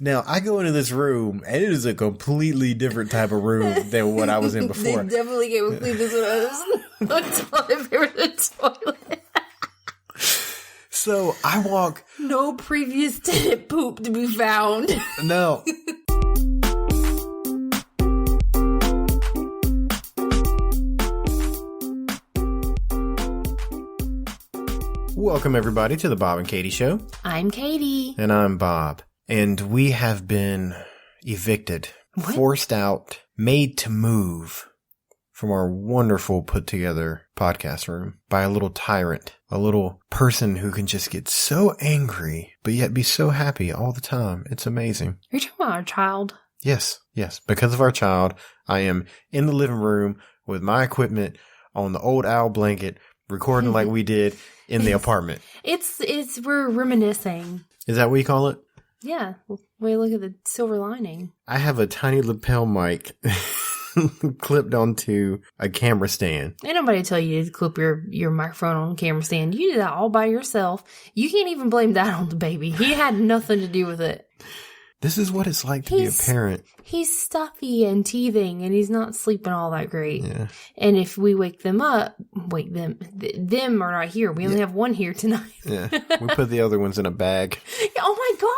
Now, I go into this room, and it is a completely different type of room than what I was in before. They definitely came and cleaned this one out. The toilet. So, I walk... No previous tenant poop to be found. No. Welcome, everybody, to the Bob and Katie Show. I'm Katie. And I'm Bob. And we have been evicted, forced out, made to move from our wonderful put-together podcast room by a little tyrant, a little person who can just get so angry, but yet be so happy all the time. It's amazing. Are you talking about our child? Yes. Because of our child, I am in the living room with my equipment on the old owl blanket, recording like we did in the apartment. We're reminiscing. Is that what you call it? Yeah. Way look at the silver lining. I have a tiny lapel mic clipped onto a camera stand. Ain't nobody tell you to clip your microphone on a camera stand. You did that all by yourself. You can't even blame that on the baby. He had nothing to do with it. This is what it's like to be a parent. He's stuffy and teething, and he's not sleeping all that great. Yeah. And if we wake them up, them are not here. We only have one here tonight. Yeah. We put the other ones in a bag. Oh my God.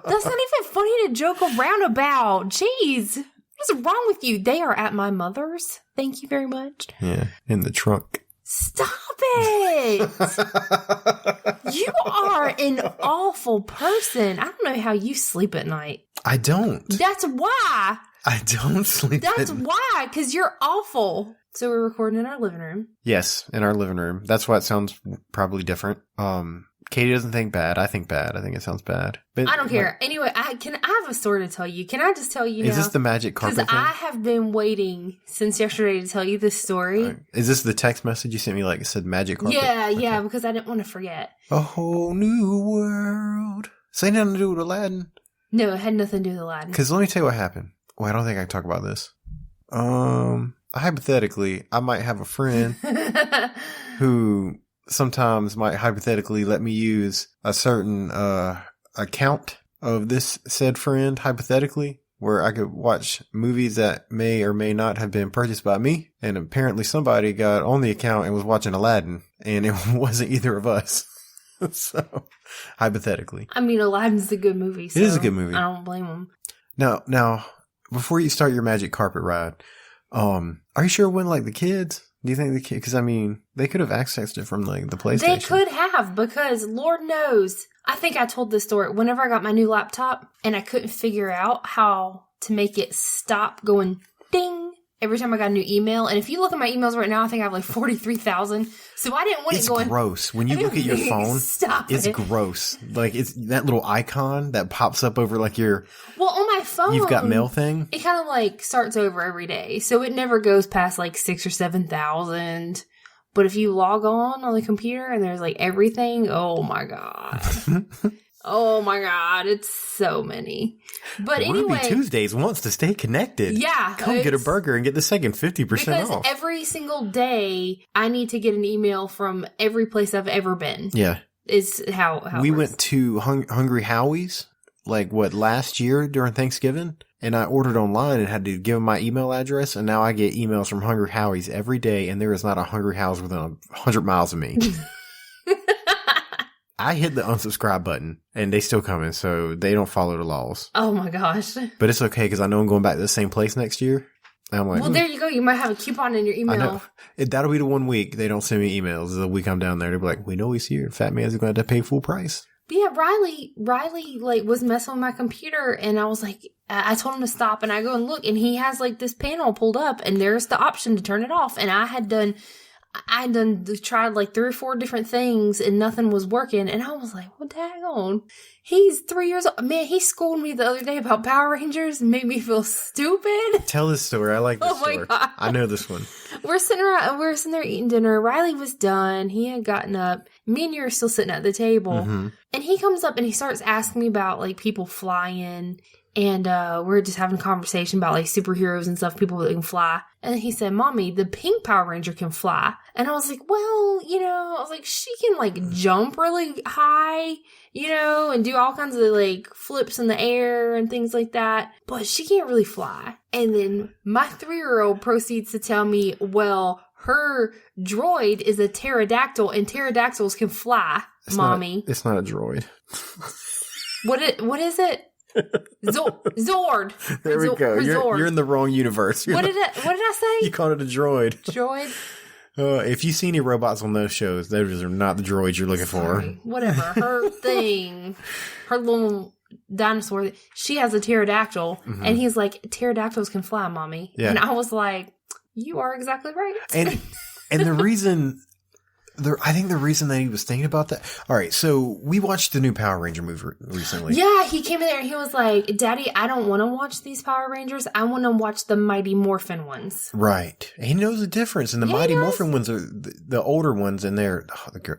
That's not even funny to joke around about. Jeez. What's wrong with you? They are at my mother's. Thank you very much. Yeah. In the trunk. Stop it! You are an awful person. I don't know how you sleep at night. I don't. That's why. I don't sleep That's why, because you're awful. So we're recording in our living room. Yes, in our living room. That's why it sounds probably different. Katie doesn't think bad. I think bad. I think it sounds bad. But I don't care. Anyway, I have a story to tell you. Can I just tell you now? Is this the magic carpet thing? Because I have been waiting since yesterday to tell you this story. Is this the text message you sent me like it said magic carpet? Yeah, because I didn't want to forget. A whole new world. So it had nothing to do with Aladdin? No, it had nothing to do with Aladdin. Because let me tell you what happened. Well, I don't think I can talk about this. Hypothetically, I might have a friend who sometimes might hypothetically let me use a certain account of this said friend, hypothetically, where I could watch movies that may or may not have been purchased by me. And apparently somebody got on the account and was watching Aladdin, and it wasn't either of us. So, hypothetically. I mean, Aladdin's a good movie. So it is a good movie. I don't blame him. Now, before you start your magic carpet ride, are you sure it wasn't like the kids? Do you think the kid? Because I mean, they could have accessed it from like the PlayStation. They could have, because Lord knows. I think I told this story whenever I got my new laptop, and I couldn't figure out how to make it stop going ding every time I got a new email. And if you look at my emails right now, I think I have like 43,000. So I didn't want it going. It's gross. When you look at your phone, it's gross. Like it's that little icon that pops up over like your. Well, on my phone, you've got mail thing. It kind of like starts over every day, so it never goes past like 6,000 or 7,000. But if you log on the computer and there's like everything, oh my God. Oh my God, it's so many. But anyway. Ruby Tuesdays wants to stay connected. Yeah. Come get a burger and get the second 50% because off. Every single day, I need to get an email from every place I've ever been. Yeah. Is how we went to Hungry Howie's, like last year during Thanksgiving? And I ordered online and had to give them my email address. And now I get emails from Hungry Howie's every day. And there is not a Hungry Howie's within 100 miles of me. I hit the unsubscribe button and they still coming. So they don't follow the laws. Oh my gosh. But it's okay because I know I'm going back to the same place next year. And I'm like, well, there you go. You might have a coupon in your email. I know. That'll be the 1 week they don't send me emails. The week I'm down there, they'll be like, we know he's here. Fat man's going to have to pay full price. But yeah, Riley like was messing with my computer, and I was like, I told him to stop, and I go and look, and he has like this panel pulled up, and there's the option to turn it off, and I had tried like 3 or 4 different things, and nothing was working, and I was like, well, daggone, he's 3 years old. Man, he schooled me the other day about Power Rangers and made me feel stupid. Tell this story. I like this story. My God. I know this one. We're sitting there eating dinner. Riley was done. He had gotten up, me and you are still sitting at the table. Mm-hmm. And he comes up and he starts asking me about, like, people flying. And we're just having a conversation about, like, superheroes and stuff, people that can fly. And he said, Mommy, the pink Power Ranger can fly. And I was like, well, I was like, she can, like, jump really high, and do all kinds of, like, flips in the air and things like that. But she can't really fly. And then my 3-year-old proceeds to tell me, well, her droid is a pterodactyl and pterodactyls can fly, Mommy. It's not a droid. What is it? Zord. There we go. Zord. You're in the wrong universe. What did I say? You called it a droid. Droid. If you see any robots on those shows, those are not the droids you're looking for. Whatever. Her thing, her little dinosaur, she has a pterodactyl, and he's like, pterodactyls can fly, Mommy. Yeah. And I was like, you are exactly right. And the reason... I think the reason that he was thinking about that... All right, so we watched the new Power Ranger movie recently. Yeah, he came in there and he was like, Daddy, I don't want to watch these Power Rangers. I want to watch the Mighty Morphin ones. Right. He knows the difference. And the Mighty Morphin ones are the older ones, and they're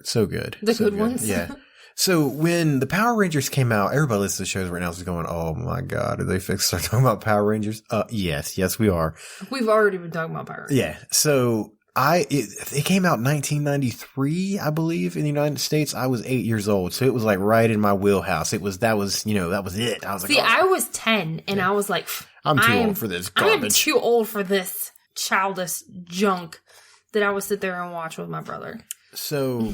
so good. The good ones? Yeah. So when the Power Rangers came out, everybody listening to shows right now is going, oh my God, are they start talking about Power Rangers? Yes, we are. We've already been talking about Power Rangers. Yeah. So... It came out in 1993, I believe, in the United States. I was 8 years old, so it was like right in my wheelhouse. That was it. I was like, I was 10, and I was like, I'm too old for this garbage. I am too old for this childish junk that I would sit there and watch with my brother. So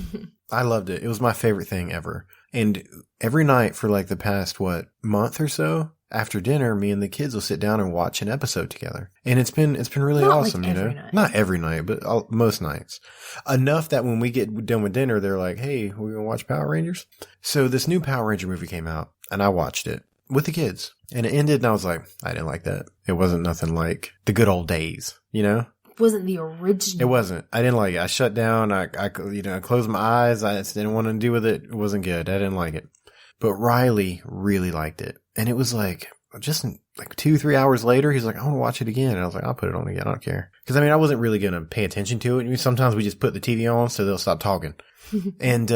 I loved it. It was my favorite thing ever. And every night for like the past, month or so, after dinner, me and the kids will sit down and watch an episode together. And it's been really awesome, night. Not every night, but most nights. Enough that when we get done with dinner, they're like, hey, we're going to watch Power Rangers. So this new Power Ranger movie came out, and I watched it with the kids. And it ended, and I was like, I didn't like that. It wasn't nothing like the good old days, Wasn't the original. It wasn't. I didn't like it. I shut down. I closed my eyes. I just didn't want to do with it. It wasn't good. I didn't like it. But Riley really liked it. And it was like, just like 2-3 hours later, he's like, I want to watch it again. And I was like, I'll put it on again. I don't care. Because I wasn't really going to pay attention to it. Sometimes we just put the TV on so they'll stop talking. And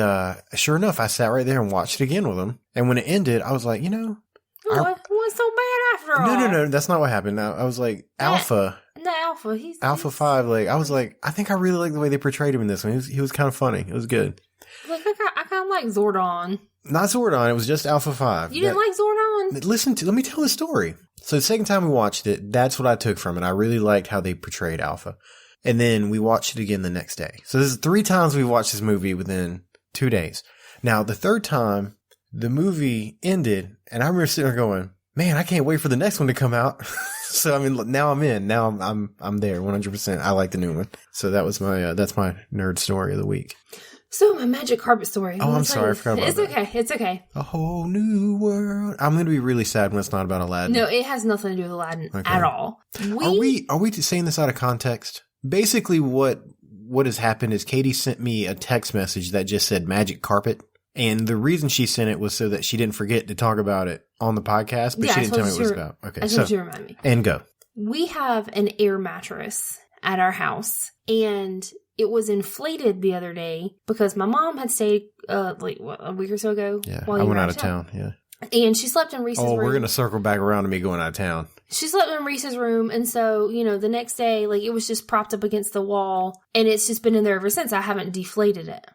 sure enough, I sat right there and watched it again with them. And when it ended, I was like, What's so bad after all? No, that's not what happened. I was like, Alpha. The Alpha. Alpha 5. Like, I was like, I think I really like the way they portrayed him in this one. He was kind of funny. It was good. Like, I kind of like Zordon. Not Zordon. It was just Alpha 5. You didn't like Zordon? Let me tell the story. So the second time we watched it, that's what I took from it. I really liked how they portrayed Alpha. And then we watched it again the next day. So this is 3 times we watched this movie within 2 days. Now, the third time, the movie ended, and I remember sitting there going, man, I can't wait for the next one to come out. So, now I'm in. Now I'm there 100%. I like the new one. So that was that's my nerd story of the week. So, my magic carpet story. Oh, I'm sorry. I forgot about that. It's okay. A whole new world. I'm going to be really sad when it's not about Aladdin. No, it has nothing to do with Aladdin at all. Are we saying this out of context? Basically, what has happened is Katie sent me a text message that just said magic carpet. And the reason she sent it was so that she didn't forget to talk about it on the podcast, but she didn't tell me what it was about. Okay, I told you to remind me. And go. We have an air mattress at our house, and it was inflated the other day because my mom had stayed a week or so ago. Yeah, I went out of town. Yeah. And she slept in Reese's room. Oh, we're going to circle back around to me going out of town. She slept in Reese's room, and so, the next day, it was just propped up against the wall, and it's just been in there ever since. I haven't deflated it.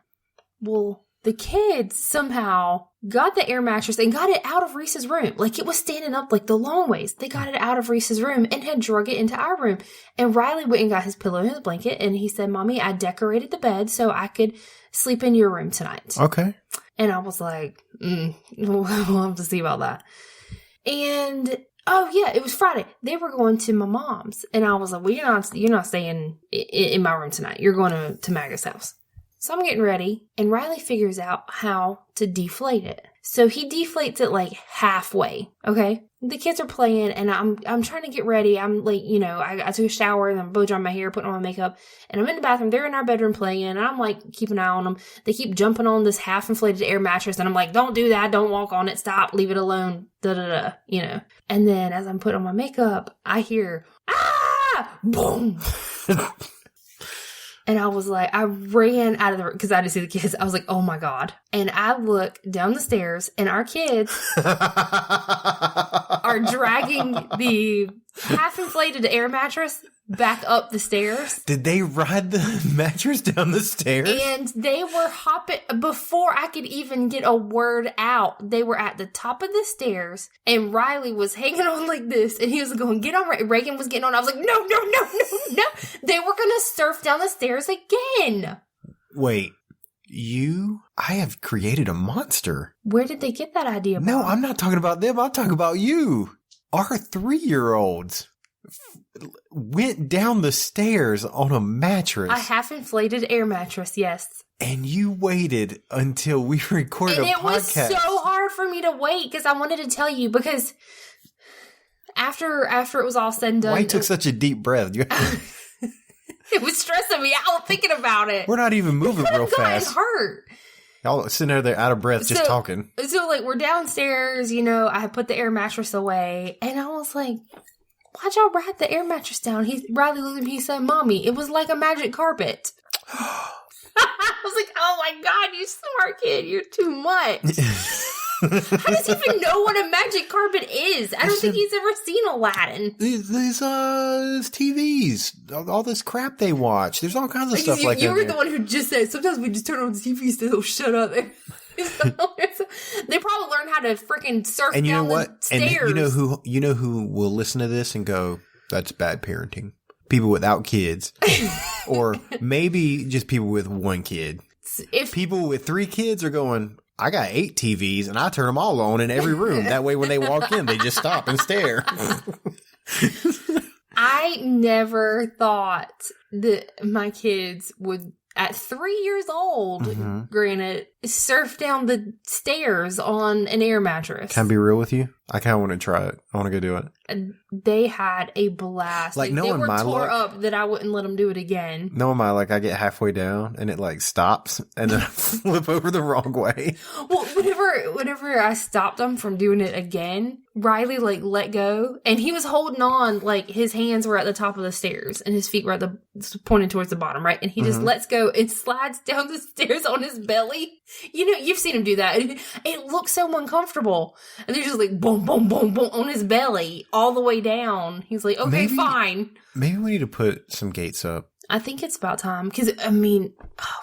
Well, the kids somehow got the air mattress and got it out of Reese's room. It was standing up the long ways. They got it out of Reese's room and had drug it into our room. And Riley went and got his pillow and his blanket, and he said, Mommy, I decorated the bed so I could sleep in your room tonight. Okay. And I was like, we'll have to see about that. And, oh yeah, it was Friday. They were going to my mom's. And I was like, well, you're not staying in my room tonight. You're going to Maga's house. So I'm getting ready, and Riley figures out how to deflate it. So he deflates it halfway, okay? The kids are playing, and I'm trying to get ready. I'm I took a shower, and I'm blow drying my hair, putting on my makeup, and I'm in the bathroom. They're in our bedroom playing, and I'm keeping an eye on them. They keep jumping on this half-inflated air mattress, and I'm like, don't do that. Don't walk on it. Stop. Leave it alone. Da-da-da, And then as I'm putting on my makeup, I hear, ah! Boom! And I was like, I ran out of the room because I didn't see the kids. I was like, oh my God. And I look down the stairs and our kids are dragging the half-inflated air mattress back up the stairs. Did they ride the mattress down the stairs? And they were hopping, before I could even get a word out, they were at the top of the stairs, and Riley was hanging on like this, and he was going, get on, Reagan was getting on. I was like, no. They were going to surf down the stairs again. Wait, I have created a monster. Where did they get that idea from? No, I'm not talking about them. I'm talking about you. Our 3-year-olds went down the stairs on a mattress. A half-inflated air mattress, yes. And you waited until we recorded a podcast. And it was so hard for me to wait because I wanted to tell you, because after it was all said and done. Why you took such a deep breath? It was stressing me out thinking about it. We're not even moving real fast. Hurt. Y'all sitting there out of breath just talking. So, like, we're downstairs, I had put the air mattress away, and I was like, why'd y'all ride the air mattress down? Riley looked at me, he said, Mommy, it was like a magic carpet. I was like, oh my God, you smart kid, you're too much. How does he even know what a magic carpet is? I don't think he's ever seen Aladdin. These TVs, all this crap they watch. There's all kinds of stuff like that. You were the one who just said, sometimes we just turn on the TV so they'll shut up. They probably learned how to freaking surf and you down know what? the stairs. And you know who will listen to this and go, that's bad parenting. People without kids. Or maybe just people with one kid. If people with 3 kids are going, I got 8 TVs and I turn them all on in every room. That way when they walk in, they just stop and stare. I never thought that my kids would, at 3 years old, granted, surf down the stairs on an air mattress. Can I be real with you? I kind of want to try it. I want to go do it. And they had a blast. Like they were my tore up that I wouldn't let them do it again. No, I get halfway down and it stops and then I flip over the wrong way. Well, whenever I stopped them from doing it again, Riley let go and he was holding on, his hands were at the top of the stairs and his feet were pointed towards the bottom, right? And he just lets go and slides down the stairs on his belly. You've seen him do that. It looks so uncomfortable. And they're just boom, boom, boom, boom on his belly all the way down. He's like, okay, fine. Maybe we need to put some gates up. I think it's about time. Because,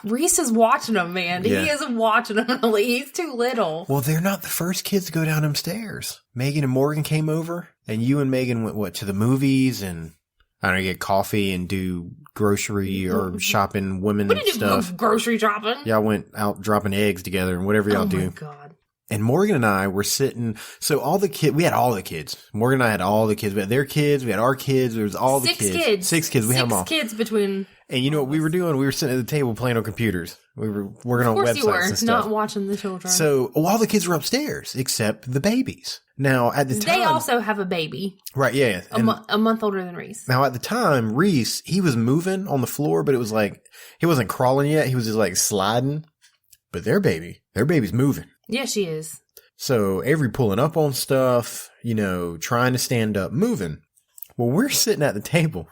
Reese is watching him, man. Yeah. He is watching him. He's too little. Well, they're not the first kids to go down them stairs. Megan and Morgan came over. And you and Megan went, to the movies and, I don't know, get coffee and do grocery or shopping women stuff. Grocery shopping? Y'all went out dropping eggs together and whatever y'all do. Oh, my God. And Morgan and I were sitting, so we had all the kids. Morgan and I had all the kids. We had their kids, we had our kids, there was all the kids. 6 kids, we had them all. 6 kids between. And you know what we were doing? We were sitting at the table playing on computers. We were working on websites and stuff. Of course you were, not watching the children. So all the kids were upstairs, except the babies. Now, at the time. They also have a baby. Right, yeah. A month older than Reese. Now, at the time, Reese, he was moving on the floor, but it was he wasn't crawling yet. He was just sliding. But their baby's moving. Yeah, she is. So Avery pulling up on stuff, trying to stand up, moving. Well, we're sitting at the table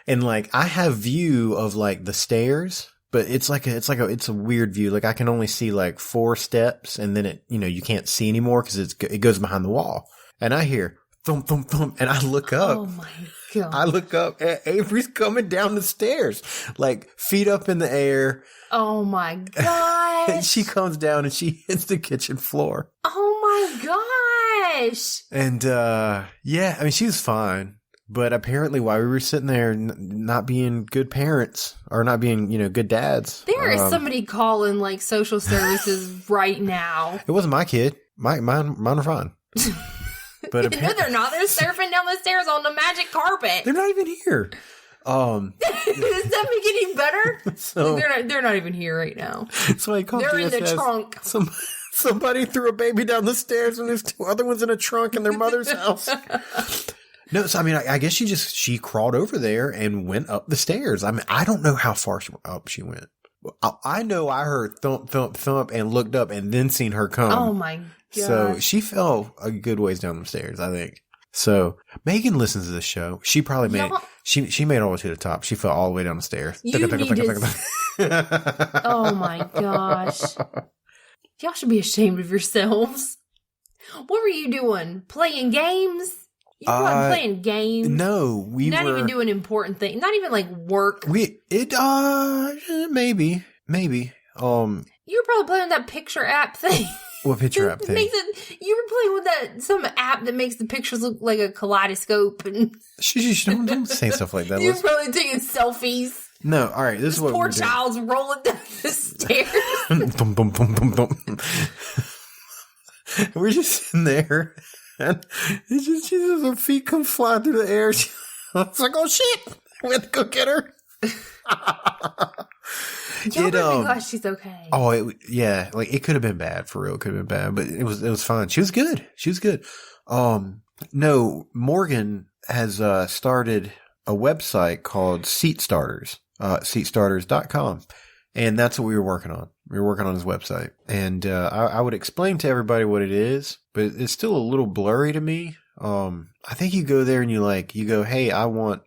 and I have view of the stairs, but it's a weird view. I can only see 4 steps and then it, you can't see anymore because it goes behind the wall. And I hear thump, thump, thump. And I look up. Oh my God. I look up and Avery's coming down the stairs, feet up in the air. Oh my gosh. And she comes down and she hits the kitchen floor. Oh my gosh. And, she was fine. But apparently while we were sitting there not being good parents or not being, good dads. There is somebody calling social services right now. It wasn't my kid. Mine are fine. But no, they're not. They're surfing down the stairs on the magic carpet. They're not even here. Does that make it any better? So, they're not even here right now. They're in the trunk. Somebody threw a baby down the stairs and there's 2 other ones in a trunk in their mother's house. No, so I guess she crawled over there and went up the stairs. I don't know how far up she went. I know I heard thump, thump, thump and looked up and then seen her come. Oh my God. So she fell a good ways down the stairs, I think. So Megan listens to this show. She probably made she made it all the way to the top. She fell all the way down the stairs. Oh my gosh. Y'all should be ashamed of yourselves. What were you doing? Playing games? You weren't playing games. No, we not were even doing important things. Not even like work. Maybe. You were probably playing that picture app thing. What picture app thing? You were playing with some app that makes the pictures look like a kaleidoscope. And don't say stuff like that. You were probably taking selfies. No, all right. This is what poor child's rolling down the stairs. Boom, boom, boom, boom, boom. We're just sitting there, and her feet come flying through the air. It's like, oh shit, we have to go get her. Y'all better be glad she's okay. Oh, like it could have been bad for real. It could have been bad, but it was fine. She was good. No, Morgan has started a website called Seat Starters, seatstarters.com. And that's what we were working on. We were working on his website. And I would explain to everybody what it is, but it's still a little blurry to me. I think you go there and you go, hey, I want,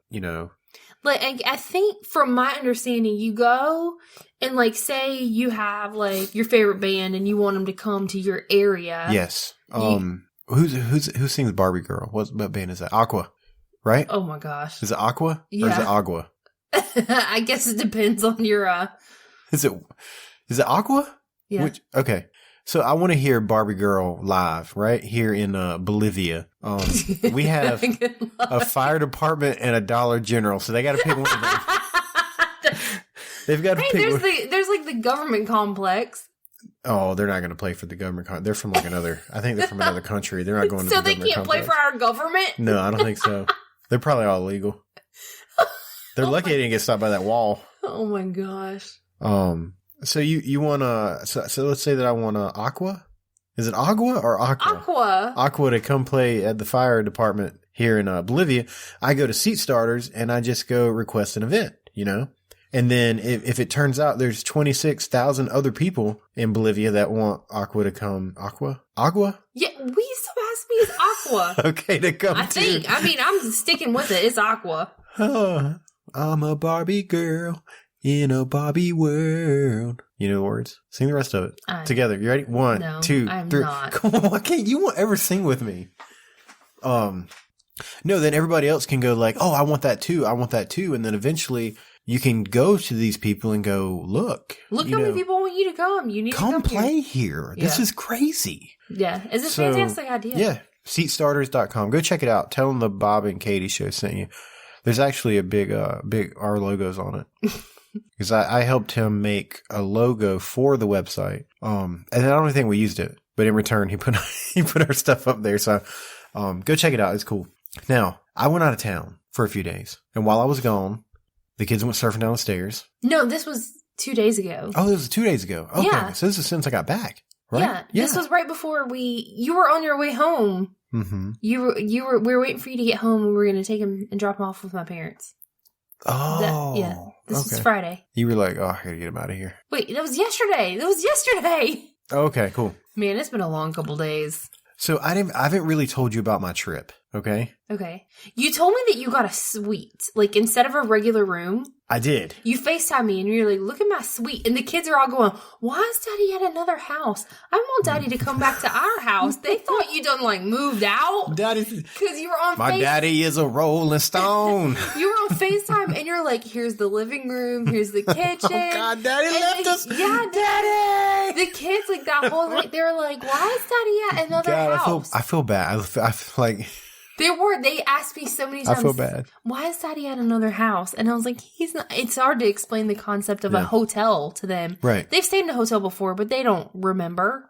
Like, I think from my understanding, you go and like say you have like your favorite band and you want them to come to your area. Yes. Who sings Barbie Girl? What band is that? Aqua, right? Oh my gosh. Is it Aqua? Yeah. Or is it Agua? I guess it depends on your Is it Aqua? Yeah. Okay. So I want to hear Barbie Girl live right here in Bolivia. We have a fire department and a Dollar General, so they got to pick one of them. They've got to pick one. There's like the government complex. Oh, they're not going to play for the government. They're from like I think they're from another country. They're not going to the government. So they can't play for our government? No, I don't think so. They're probably all illegal. They're lucky they didn't get stopped by that wall. Oh my gosh. So you want so let's say that I want Aqua? Is it Agua or Aqua? Aqua. Aqua to come play at the fire department here in Bolivia. I go to Seat Starters and I just go request an event, And then if it turns out there's 26,000 other people in Bolivia that want Aqua to come. Agua? Yeah, we still ask me it's Aqua. Okay, to come I'm sticking with it. It's Aqua. Oh, I'm a Barbie girl in a Barbie world. You know the words? Sing the rest of it. Together. You ready? 1, 2, 3. Not. Come on, why can't you ever sing with me? No, then everybody else can go like, oh, I want that too. And then eventually you can go to these people and go, look how many people want you to come. You need to come play here. Yeah. This is crazy. Yeah. It's a fantastic idea. Yeah. Seatstarters.com. Go check it out. Tell them the Bob and Katie show sent you. There's actually a big our logos on it. Because I helped him make a logo for the website. And I don't even think we used it, but in return he put our stuff up there. So go check it out. It's cool. Now, I went out of town for a few days, and while I was gone, the kids went surfing down the stairs. No, this was 2 days ago. Oh, this was 2 days ago. Okay. Yeah. So this is since I got back, right? Yeah. This was right before you were on your way home. Mm-hmm. We were waiting for you to get home, and we were going to take him and drop him off with my parents. Oh. This was Friday. You were like, oh, I gotta get him out of here. Wait, that was yesterday. Okay, cool. Man, it's been a long couple days. So I haven't really told you about my trip, okay? Okay. You told me that you got a suite, like instead of a regular room. I did. You FaceTime me and you're like, look at my suite. And the kids are all going, why is Daddy at another house? I want Daddy to come back to our house. They thought you done like moved out. Daddy. Because you were on My daddy is a rolling stone. You were on FaceTime and you're like, here's the living room. Here's the kitchen. Oh God, Daddy left us. Yeah, Daddy. The kids like that whole night, they were like, why is Daddy at another house? I feel bad. I feel like... They asked me so many times. I feel bad. Why is Daddy at another house? And I was like, he's not. It's hard to explain the concept of a hotel to them. Right. They've stayed in a hotel before, but they don't remember.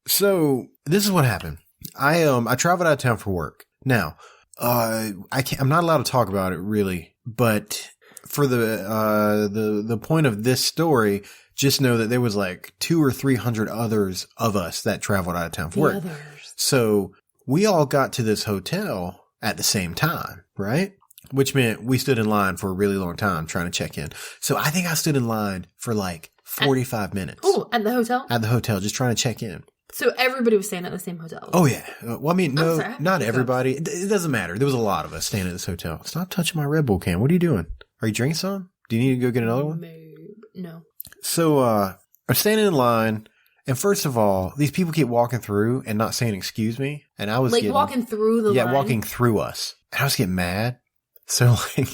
So this is what happened. I traveled out of town for work. Now, I'm not allowed to talk about it really, but for the point of this story, just know that there was like 200 or 300 others of us that traveled out of town for work. Others. So we all got to this hotel at the same time, right? Which meant we stood in line for a really long time trying to check in. So I think I stood in line for like 45 minutes. Oh, at the hotel? At the hotel, just trying to check in. So everybody was staying at the same hotel. Oh, yeah. Well, I mean, no, sorry. not everybody. It doesn't matter. There was a lot of us staying at this hotel. Stop touching my Red Bull can. What are you doing? Are you drinking some? Do you need to go get another one? No. So, I'm standing in line, and first of all, these people keep walking through and not saying excuse me, and I was like walking through the line? Yeah, walking through us. And I was getting mad. So, like...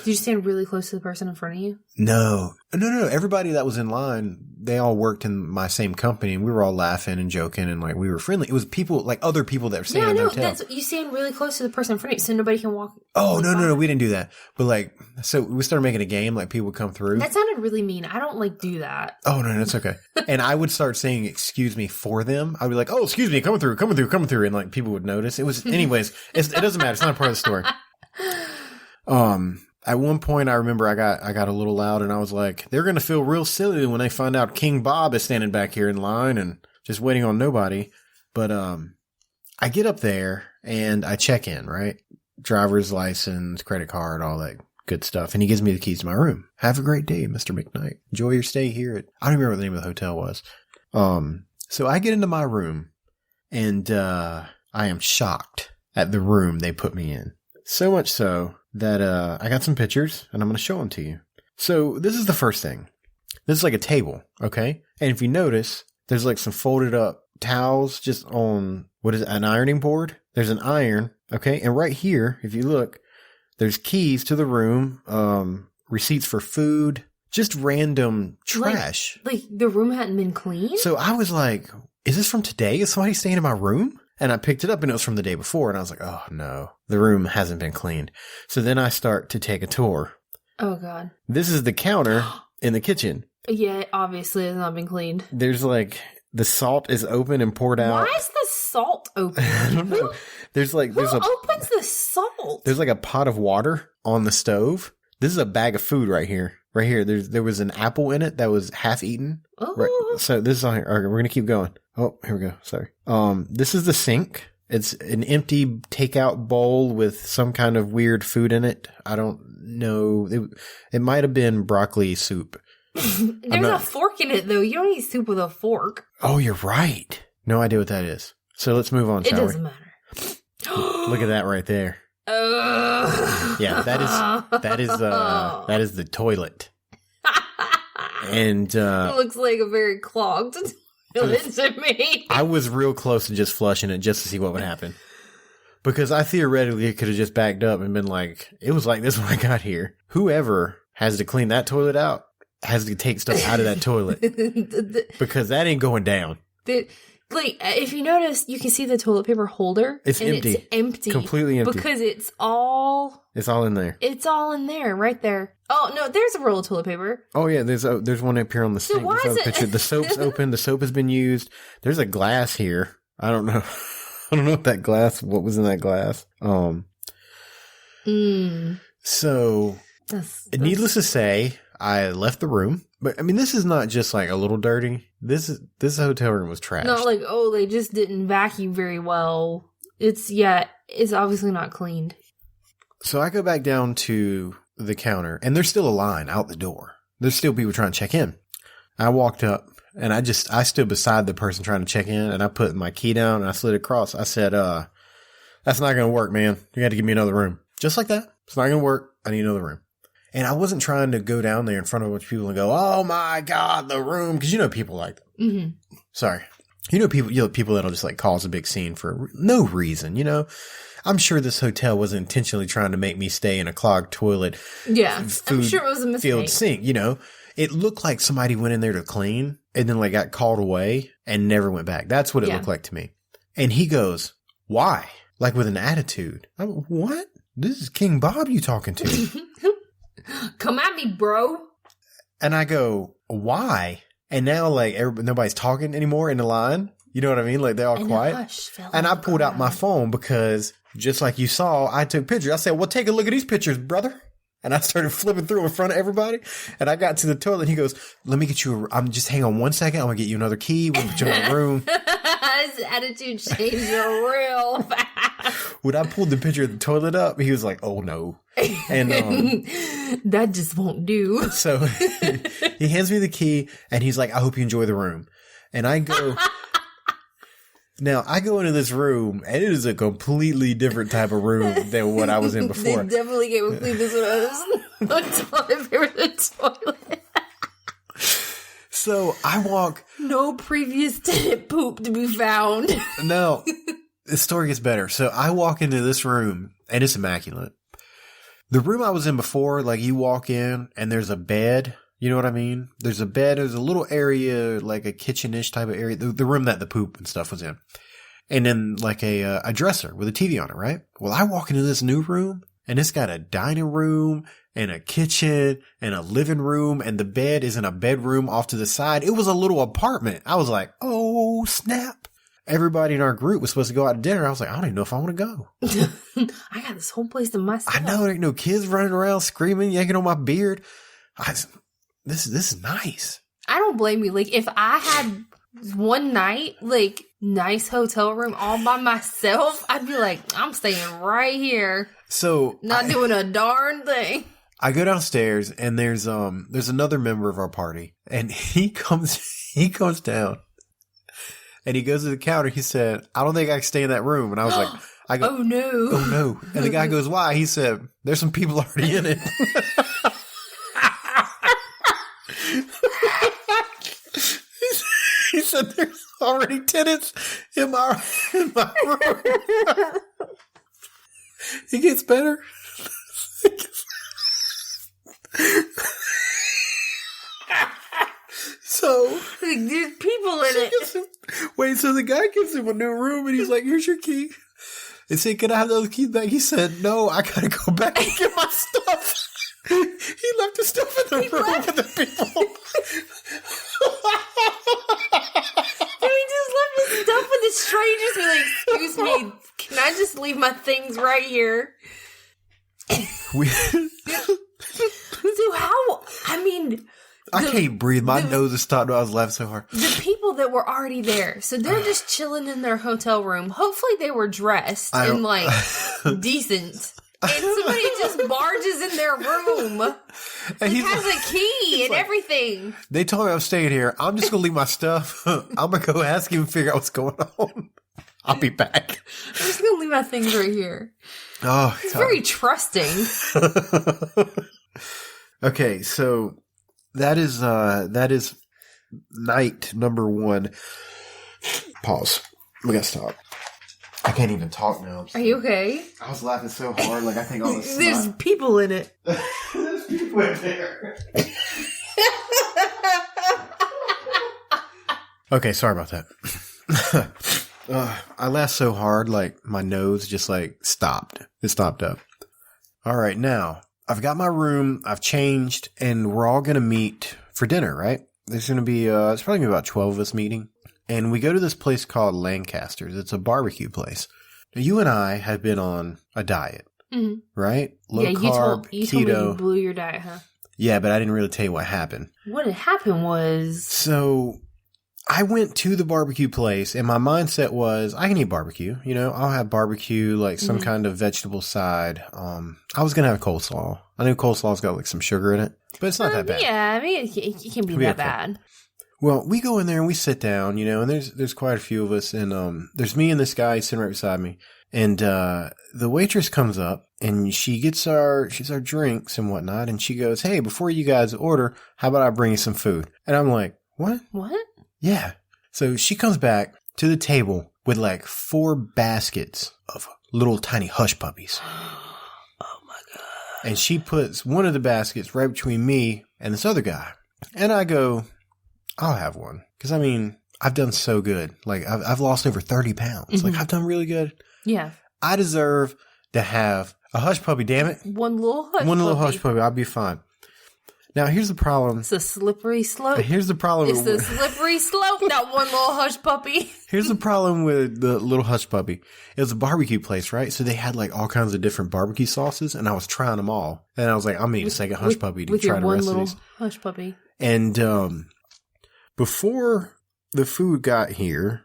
Did you stand really close to the person in front of you? No. Everybody that was in line, they all worked in my same company, and we were all laughing and joking, and like we were friendly. It was people, like other people that were staying in the hotel. You stand really close to the person in front of you, so nobody can walk. Oh, no, we didn't do that. But like, so we started making a game, like people would come through. That sounded really mean. I don't like do that. Oh, no, that's okay. And I would start saying excuse me for them. I'd be like, oh, excuse me, coming through. And like people would notice. It was, anyways, it doesn't matter. It's not a part of the story. At one point, I remember I got a little loud, and I was like, they're going to feel real silly when they find out King Bob is standing back here in line and just waiting on nobody. But I get up there, and I check in, right? Driver's license, credit card, all that good stuff. And he gives me the keys to my room. Have a great day, Mr. McKnight. Enjoy your stay here. I don't remember what the name of the hotel was. So I get into my room, and I am shocked at the room they put me in. So much so that I got some pictures, and I'm going to show them to you. So this is the first thing. This is like a table, okay? And if you notice, there's like some folded up towels just on, an ironing board? There's an iron, okay? And right here, if you look, there's keys to the room, receipts for food, just random trash. Like the room hadn't been cleaned? So I was like, is this from today? Is somebody staying in my room? And I picked it up, and it was from the day before, and I was like, oh, no, the room hasn't been cleaned. So then I start to take a tour. Oh, God. This is the counter in the kitchen. Yeah, obviously it's not been cleaned. There's like, the salt is open and poured out. Why is the salt open? I don't know. Who opens the salt? There's like a pot of water on the stove. This is a bag of food right here. Right here. There was an apple in it that was half eaten. Oh. Right. So this is on here. Okay, we're going to keep going. Oh, here we go. Sorry. This is the sink. It's an empty takeout bowl with some kind of weird food in it. I don't know. It might have been broccoli soup. There's a fork in it, though. You don't eat soup with a fork. Oh, you're right. No idea what that is. So let's move on, shall we? It doesn't matter. Look at that right there. Yeah, that is the toilet. And it looks like a very clogged toilet to me. I was real close to just flushing it just to see what would happen. Because I theoretically could have just backed up and been like, it was like this when I got here. Whoever has to clean that toilet out has to take stuff out of that toilet. Because that ain't going down. Like, if you notice, you can see the toilet paper holder. It's empty. It's empty. Completely empty. Because it's all in there. It's all in there, right there. Oh, no, there's a roll of toilet paper. Oh, yeah, there's one up here on the sink. So why is it? Picture. The soap's open. The soap has been used. There's a glass here. I don't know. I don't know what was in that glass. So, that's needless to say, I left the room. But I mean, this is not just like a little dirty. This hotel room was trashed. Not like, oh, they just didn't vacuum very well. It's obviously not cleaned. So I go back down to the counter, and there's still a line out the door. There's still people trying to check in. I walked up, and I stood beside the person trying to check in, and I put my key down, and I slid across. I said, that's not going to work, man. You got to give me another room. Just like that. It's not going to work. I need another room. And I wasn't trying to go down there in front of a bunch of people and go, oh my God, the room. Because you know people like that. Mm-hmm. Sorry. You know people that'll just like cause a big scene for no reason, you know? I'm sure this hotel wasn't intentionally trying to make me stay in a clogged toilet. Yeah. I'm sure it was a mistake. Filled sink, you know? It looked like somebody went in there to clean and then like got called away and never went back. That's what it looked like to me. And he goes, why? Like with an attitude. I'm, what? This is King Bob you talking to. Come at me, bro. And I go, why? And now, like, nobody's talking anymore in the line. You know what I mean? Like, they're all quiet. And I pulled out my phone because, just like you saw, I took pictures. I said, well, take a look at these pictures, brother. And I started flipping through in front of everybody. And I got to the toilet. And he goes, let me get you just hang on 1 second. I'm going to get you another key. We'll get you in the room. His attitude changed real fast. When I pulled the picture of the toilet up, he was like, oh, no. And that just won't do. So he hands me the key and he's like, I hope you enjoy the room. And I go, Now, I go into this room, and it is a completely different type of room than what I was in before. They definitely gave me this one. The toilet. So, I walk... No previous tenant poop to be found. No, the story gets better. So, I walk into this room, and it's immaculate. The room I was in before, like, you walk in, and there's a bed... You know what I mean? There's a bed. There's a little area, like a kitchen-ish type of area. The room that the poop and stuff was in. And then like a dresser with a TV on it, right? Well, I walk into this new room and it's got a dining room and a kitchen and a living room. And the bed is in a bedroom off to the side. It was a little apartment. I was like, oh, snap. Everybody in our group was supposed to go out to dinner. I was like, I don't even know if I want to go. I got this whole place to myself. I know there ain't no kids running around screaming, yanking on my beard. This is nice. I don't blame you. Like, if I had one night, like, nice hotel room all by myself, I'd be like, I'm staying right here. So not doing a darn thing. I go downstairs and there's another member of our party and he comes down and he goes to the counter. He said, I don't think I can stay in that room. And I was like, oh no. And the guy goes, why? He said, there's some people already in it. He said, "There's already tenants in my room." It gets better. So there's people in it. Wait, so the guy gives him a new room, and he's like, "Here's your key." And said, "Can I have those keys back?" He said, "No, I gotta go back and get my stuff." He left his stuff in the room with the people. So he just left his stuff with the strangers. Be like, excuse me, can I just leave my things right here? So how? I mean, I can't breathe. My nose is stopped. I was laughing so hard. The people that were already there, so they're just chilling in their hotel room. Hopefully, they were dressed and like decent. And somebody just barges in their room. And he has a key and everything. They told me I'm staying here. I'm just going to leave my stuff. I'm going to go ask him and figure out what's going on. I'll be back. I'm just going to leave my things right here. Oh, he's very trusting. Okay, so that is night number 1. Pause. We got to stop. I can't even talk now. Are you okay? I was laughing so hard, like I think all this. There's people in it. There's people in there. Okay, sorry about that. I laughed so hard, like my nose just like stopped. It stopped up. All right, now I've got my room. I've changed, and we're all gonna meet for dinner. Right? There's gonna be it's probably gonna be about 12 of us meeting. And we go to this place called Lancaster's. It's a barbecue place. Now, you and I have been on a diet, right? Low carb, you keto. told me you blew your diet, huh? Yeah, but I didn't really tell you what happened. What had happened was... So, I went to the barbecue place, and my mindset was, I can eat barbecue. You know, I'll have barbecue, like some kind of vegetable side. I was going to have coleslaw. I know coleslaw's got like some sugar in it, but it's not that bad. Yeah, I mean, it can be that bad. Well, we go in there and we sit down, you know, and there's quite a few of us, and there's me and this guy sitting right beside me, and the waitress comes up and she gets our drinks and whatnot, and she goes, "Hey, before you guys order, how about I bring you some food?" And I'm like, "What? What?" Yeah. So she comes back to the table with like 4 baskets of little tiny hush puppies. Oh my god! And she puts one of the baskets right between me and this other guy, and I go, "I'll have one." Because, I mean, I've done so good. Like, I've lost over 30 pounds. Like, I've done really good. Yeah. I deserve to have a hush puppy, damn it. One little hush puppy. I'll be fine. Now, here's the problem. It's a slippery slope. Here's the problem. It's a slippery slope, not one little hush puppy. Here's the problem with the little hush puppy. It was a barbecue place, right? So they had, like, all kinds of different barbecue sauces, and I was trying them all. And I was like, I'm going to eat a second hush puppy to try the rest of these. With your one little hush puppy. And, before the food got here,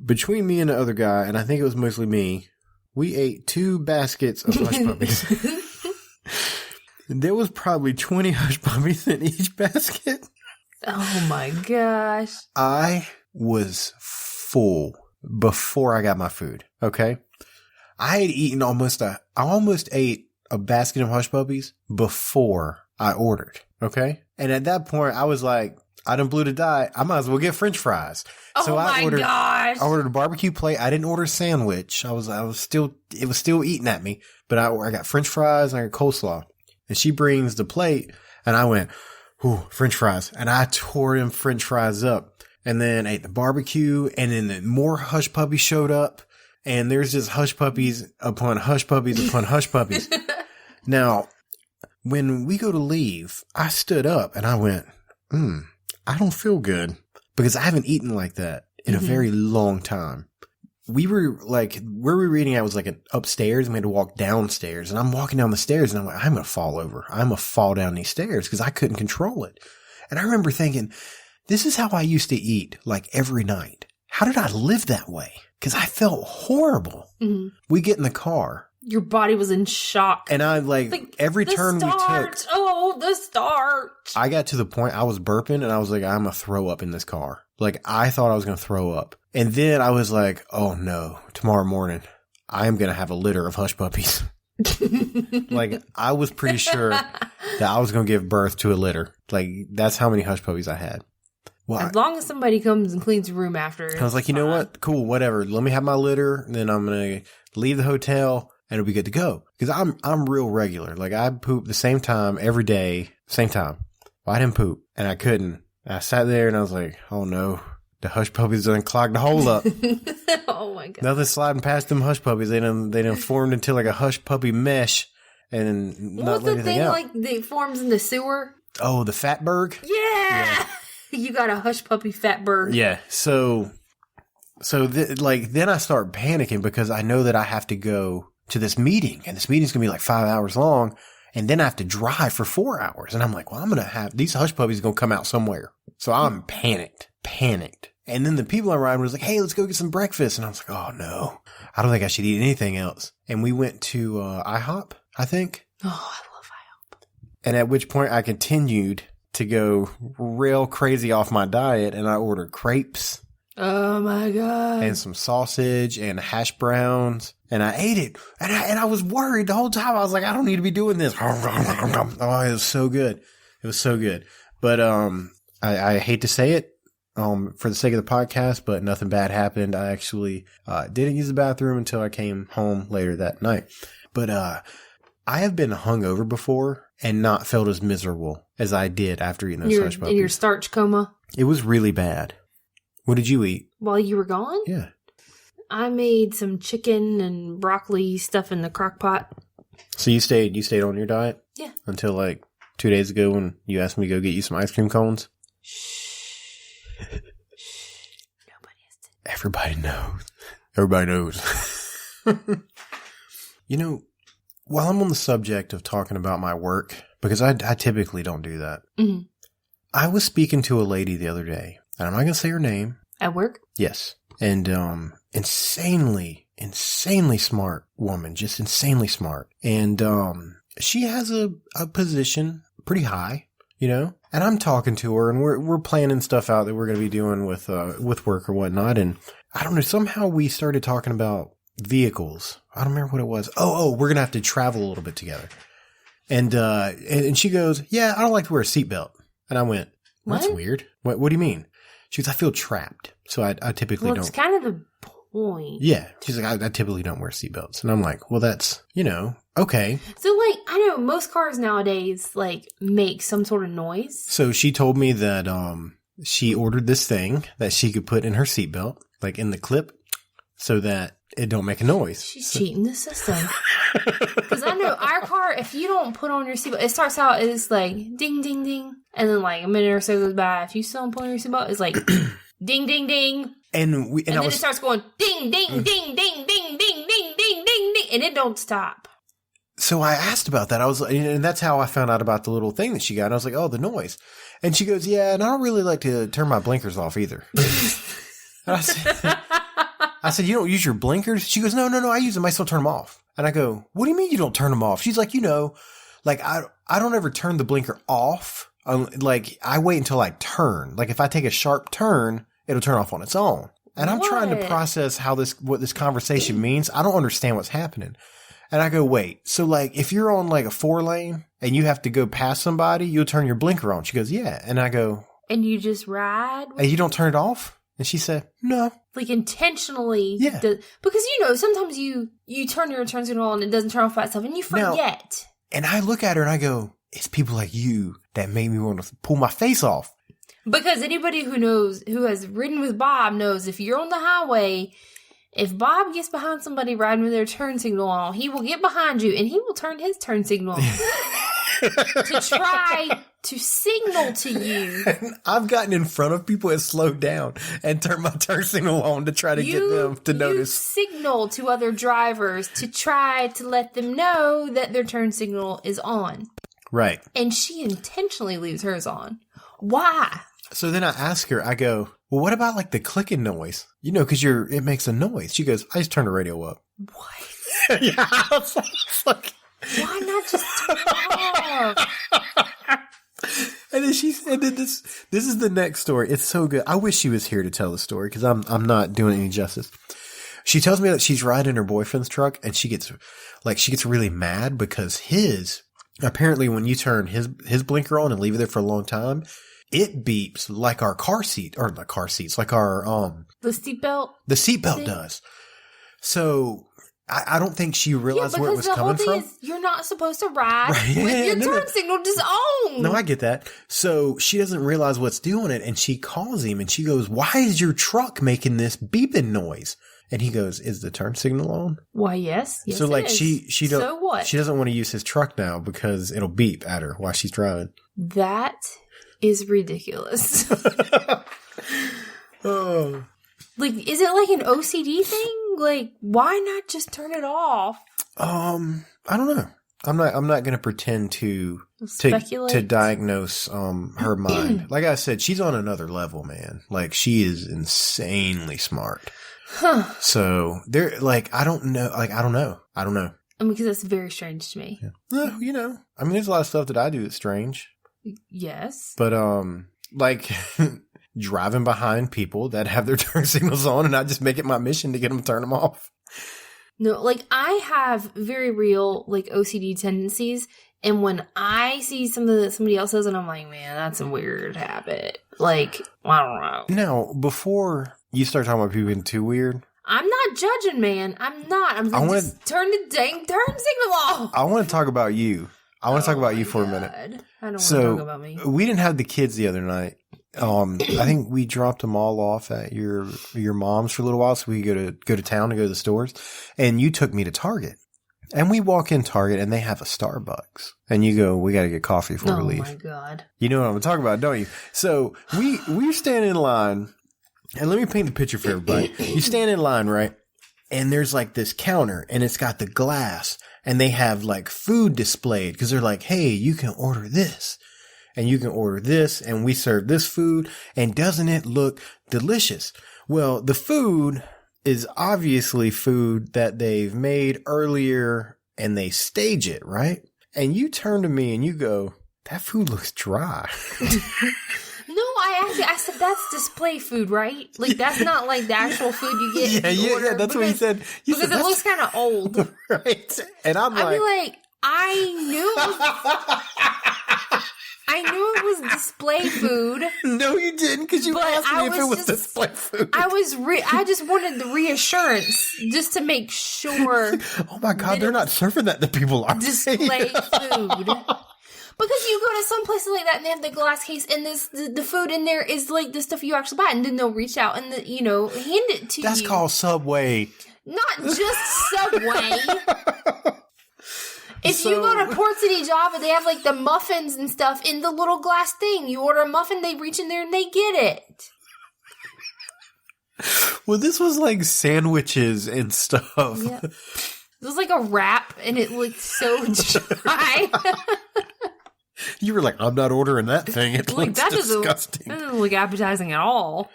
between me and the other guy, and I think it was mostly me, we ate 2 baskets of hush puppies. There was probably 20 hush puppies in each basket. Oh my gosh. I was full. before I got my food. Okay. I had eaten I almost ate a basket of Hush Puppies before I ordered. Okay. And at that point, I was like, I done blew the diet. I might as well get French fries. Oh so my gosh. I ordered a barbecue plate. I didn't order a sandwich. It was still eating at me, but I got French fries and I got coleslaw. And she brings the plate and I went, ooh, French fries. And I tore them French fries up and then ate the barbecue. And then more Hush Puppies showed up and there's just Hush Puppies upon Hush Puppies upon Hush Puppies. Now, when we go to leave, I stood up and I went, I don't feel good because I haven't eaten like that in a very long time. We were like, where we were eating at was like upstairs and we had to walk downstairs and I'm walking down the stairs and I'm like, I'm going to fall over. I'm going to fall down these stairs because I couldn't control it. And I remember thinking, this is how I used to eat like every night. How did I live that way? Because I felt horrible. Mm-hmm. We get in the car. Your body was in shock. And I like every turn we took. Oh, the starch. I got to the point I was burping and I was like, I'm going to throw up in this car. Like I thought I was going to throw up. And then I was like, oh no, tomorrow morning I am going to have a litter of Hush Puppies. Like I was pretty sure that I was going to give birth to a litter. Like that's how many Hush Puppies I had. Well, as long as somebody comes and cleans the room after. I was like, you know what? Cool, whatever. Let me have my litter and then I'm going to leave the hotel. And it'll be good to go. Because I'm real regular. Like I poop the same time every day, same time. Well, I didn't poop and I couldn't. I sat there and I was like, oh no, the Hush Puppies done clogged the hole up. Oh my God. Nothing sliding past them Hush Puppies. They done formed into like a Hush Puppy mesh and not let anything out. Like that forms in the sewer? Oh, the Fatberg? Yeah. You got a Hush Puppy Fatberg. Yeah. So then I start panicking because I know that I have to go to this meeting and this meeting's going to be like 5 hours long and then I have to drive for 4 hours. And I'm like, well, I'm going to have these Hush Puppies going to come out somewhere. So I'm panicked. And then the people around was like, hey, let's go get some breakfast. And I was like, oh no, I don't think I should eat anything else. And we went to IHOP, I think. Oh, I love IHOP. And at which point I continued to go real crazy off my diet and I ordered crepes. Oh my God. And some sausage and hash browns. And I ate it. And I was worried the whole time. I was like, I don't need to be doing this. Oh, it was so good. It was so good. But I hate to say it for the sake of the podcast, but nothing bad happened. I actually didn't use the bathroom until I came home later that night. But I have been hungover before and not felt as miserable as I did after eating those Hush Puppies. In your starch coma? It was really bad. What did you eat? While you were gone? Yeah. I made some chicken and broccoli stuff in the crock pot. So you stayed on your diet? Yeah. Until like 2 days ago when you asked me to go get you some ice cream cones? Shh. Nobody has to. Everybody knows. Everybody knows. You know, while I'm on the subject of talking about my work, because I typically don't do that, mm-hmm. I was speaking to a lady the other day, and I'm not going to say her name. At work? Yes. And insanely smart woman, just insanely smart. And she has a position pretty high, you know? And I'm talking to her and we're planning stuff out that we're going to be doing with work or whatnot. And I don't know, somehow we started talking about vehicles. I don't remember what it was. Oh, we're going to have to travel a little bit together. And she goes, yeah, I don't like to wear a seatbelt. And I went, that's weird. What do you mean? She goes, I feel trapped. So I typically don't. It's kind of the point. Yeah. She's like, I typically don't wear seatbelts. And I'm like, well, that's, okay. So, like, I know most cars nowadays, like, make some sort of noise. So she told me that she ordered this thing that she could put in her seatbelt, like in the clip, so that it don't make a noise. She's cheating the system. Because I know our car, if you don't put on your seatbelt, it starts out as like ding, ding, ding. And then like a minute or so goes by. If you still don't put on your seatbelt, it's like ding, ding, ding. And then it starts going ding, ding, ding, ding, ding, ding, ding, ding, ding, ding. And it don't stop. So I asked about that. And that's how I found out about the little thing that she got. And I was like, oh, the noise. And she goes, yeah, and I don't really like to turn my blinkers off either. And I said, you don't use your blinkers? She goes, no, I use them. I still turn them off. And I go, what do you mean you don't turn them off? She's like, like I don't ever turn the blinker off. Like I wait until I turn. Like if I take a sharp turn, it'll turn off on its own. And I'm trying to process what this conversation means. I don't understand what's happening. And I go, wait, so like if you're on like a 4-lane and you have to go past somebody, you'll turn your blinker on. She goes, yeah. And I go, and you just ride? And you don't turn it off? And she said, no. Like intentionally. Yeah. Because, sometimes you turn your turn signal on and it doesn't turn off by itself and you forget. And I look at her and I go, it's people like you that made me want to pull my face off. Because anybody who has ridden with Bob knows if you're on the highway, if Bob gets behind somebody riding with their turn signal on, he will get behind you and he will turn his turn signal on to try to signal to you. And I've gotten in front of people and slowed down and turned my turn signal on to try to get them to notice. You signal to other drivers to try to let them know that their turn signal is on. Right. And she intentionally leaves hers on. Why? So then I ask her, I go, well, what about like the clicking noise? Because it makes a noise. She goes, I just turn the radio up. What? Yeah. I was like, why not just turn it off? And then this is the next story. It's so good. I wish she was here to tell the story because I'm not doing any justice. She tells me that she's riding her boyfriend's truck and she gets really mad because apparently when you turn his blinker on and leave it there for a long time, it beeps like our car seat, or the car seats, like our, the seatbelt? The seatbelt does. So I don't think she realized where it was coming from. Is you're not supposed to ride with your turn signal just on. No, I get that. So she doesn't realize what's doing it and she calls him and she goes, why is your truck making this beeping noise? And he goes, is the turn signal on? Why, yes. So like she so what? She doesn't want to use his truck now because it'll beep at her while she's driving. That is ridiculous. Oh. Like, is it like an OCD thing? Like, why not just turn it off? I don't know. I'm not going to pretend to speculate, to diagnose her mind. Like I said, she's on another level, man. Like she is insanely smart. Huh. So they're like, I don't know. I mean, because that's very strange to me. Yeah. Well, I mean, there's a lot of stuff that I do that's strange. Yes. But, like driving behind people that have their turn signals on and I just make it my mission to get them to turn them off. No, like I have very real like OCD tendencies. And when I see something that somebody else does and I'm like, man, that's a weird habit. Like, I don't know. Now, before you start talking about people being too weird. I'm not judging, man. I'm not. I'm like, just turn the dang turn signal off. I want to talk about you. I want to talk about you for a minute. I don't want to talk about me. We didn't have the kids the other night. I think we dropped them all off at your mom's for a little while so we could go to town to go to the stores. And you took me to Target. And we walk in Target and they have a Starbucks. And you go, we got to get coffee before we leave. Oh my God. You know what I'm talking about, don't you? So we're standing in line. And let me paint the picture for everybody. You stand in line, right? And there's like this counter and it's got the glass and they have like food displayed because they're like, hey, you can order this and you can order this and we serve this food. And doesn't it look delicious? Well, the food is obviously food that they've made earlier and they stage it, right? And you turn to me and you go, that food looks dry. No, I said that's display food, right? Like that's not like the actual food you get. Yeah, that's what he said. Because it looks kind of old, right? And I'd be like, I knew it was display food. No, you didn't, because you asked me if it was display food. I just wanted the reassurance, just to make sure. Oh my God, they're not serving that to people. Display food. Because you go to some places like that and they have the glass case and the food in there is like the stuff you actually buy and then they'll reach out and hand it to you. That's called Subway. Not just Subway. If you go to Port City Java, they have like the muffins and stuff in the little glass thing. You order a muffin, they reach in there and they get it. Well, this was like sandwiches and stuff. Yeah. It was like a wrap and it looked so dry. You were like, I'm not ordering that thing. It looks disgusting. That doesn't look appetizing at all.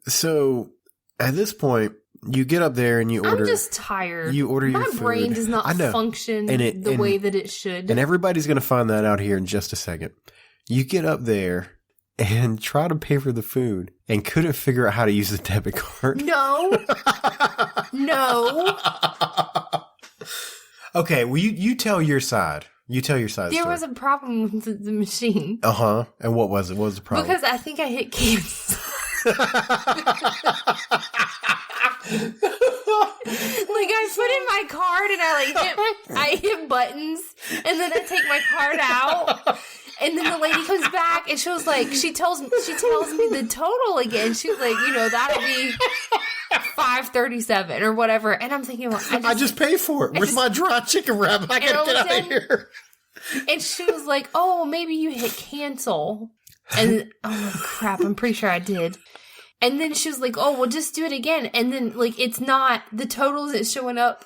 So, at this point, you get up there and you order. I'm just tired. You order your food. My brain does not function the way that it should. And everybody's going to find that out here in just a second. You get up there and try to pay for the food and couldn't figure out how to use the debit card. No. No. Okay, well, you tell your side. You tell your side. There was a problem with the machine. Uh-huh. And what was it? What was the problem? Because I think I hit cancel. Like, I put in my card and I hit buttons, and then I take my card out, and then the lady comes back and she was like, she tells me the total again. She was like, that'll be $5.37 or whatever. And I'm thinking, well, I just paid for it. Where's my dry chicken wrap? I gotta get out of here. And she was like, oh, maybe you hit cancel. And oh crap, I'm pretty sure I did. And then she was like, oh, well, just do it again. And then, it's not, the total isn't showing up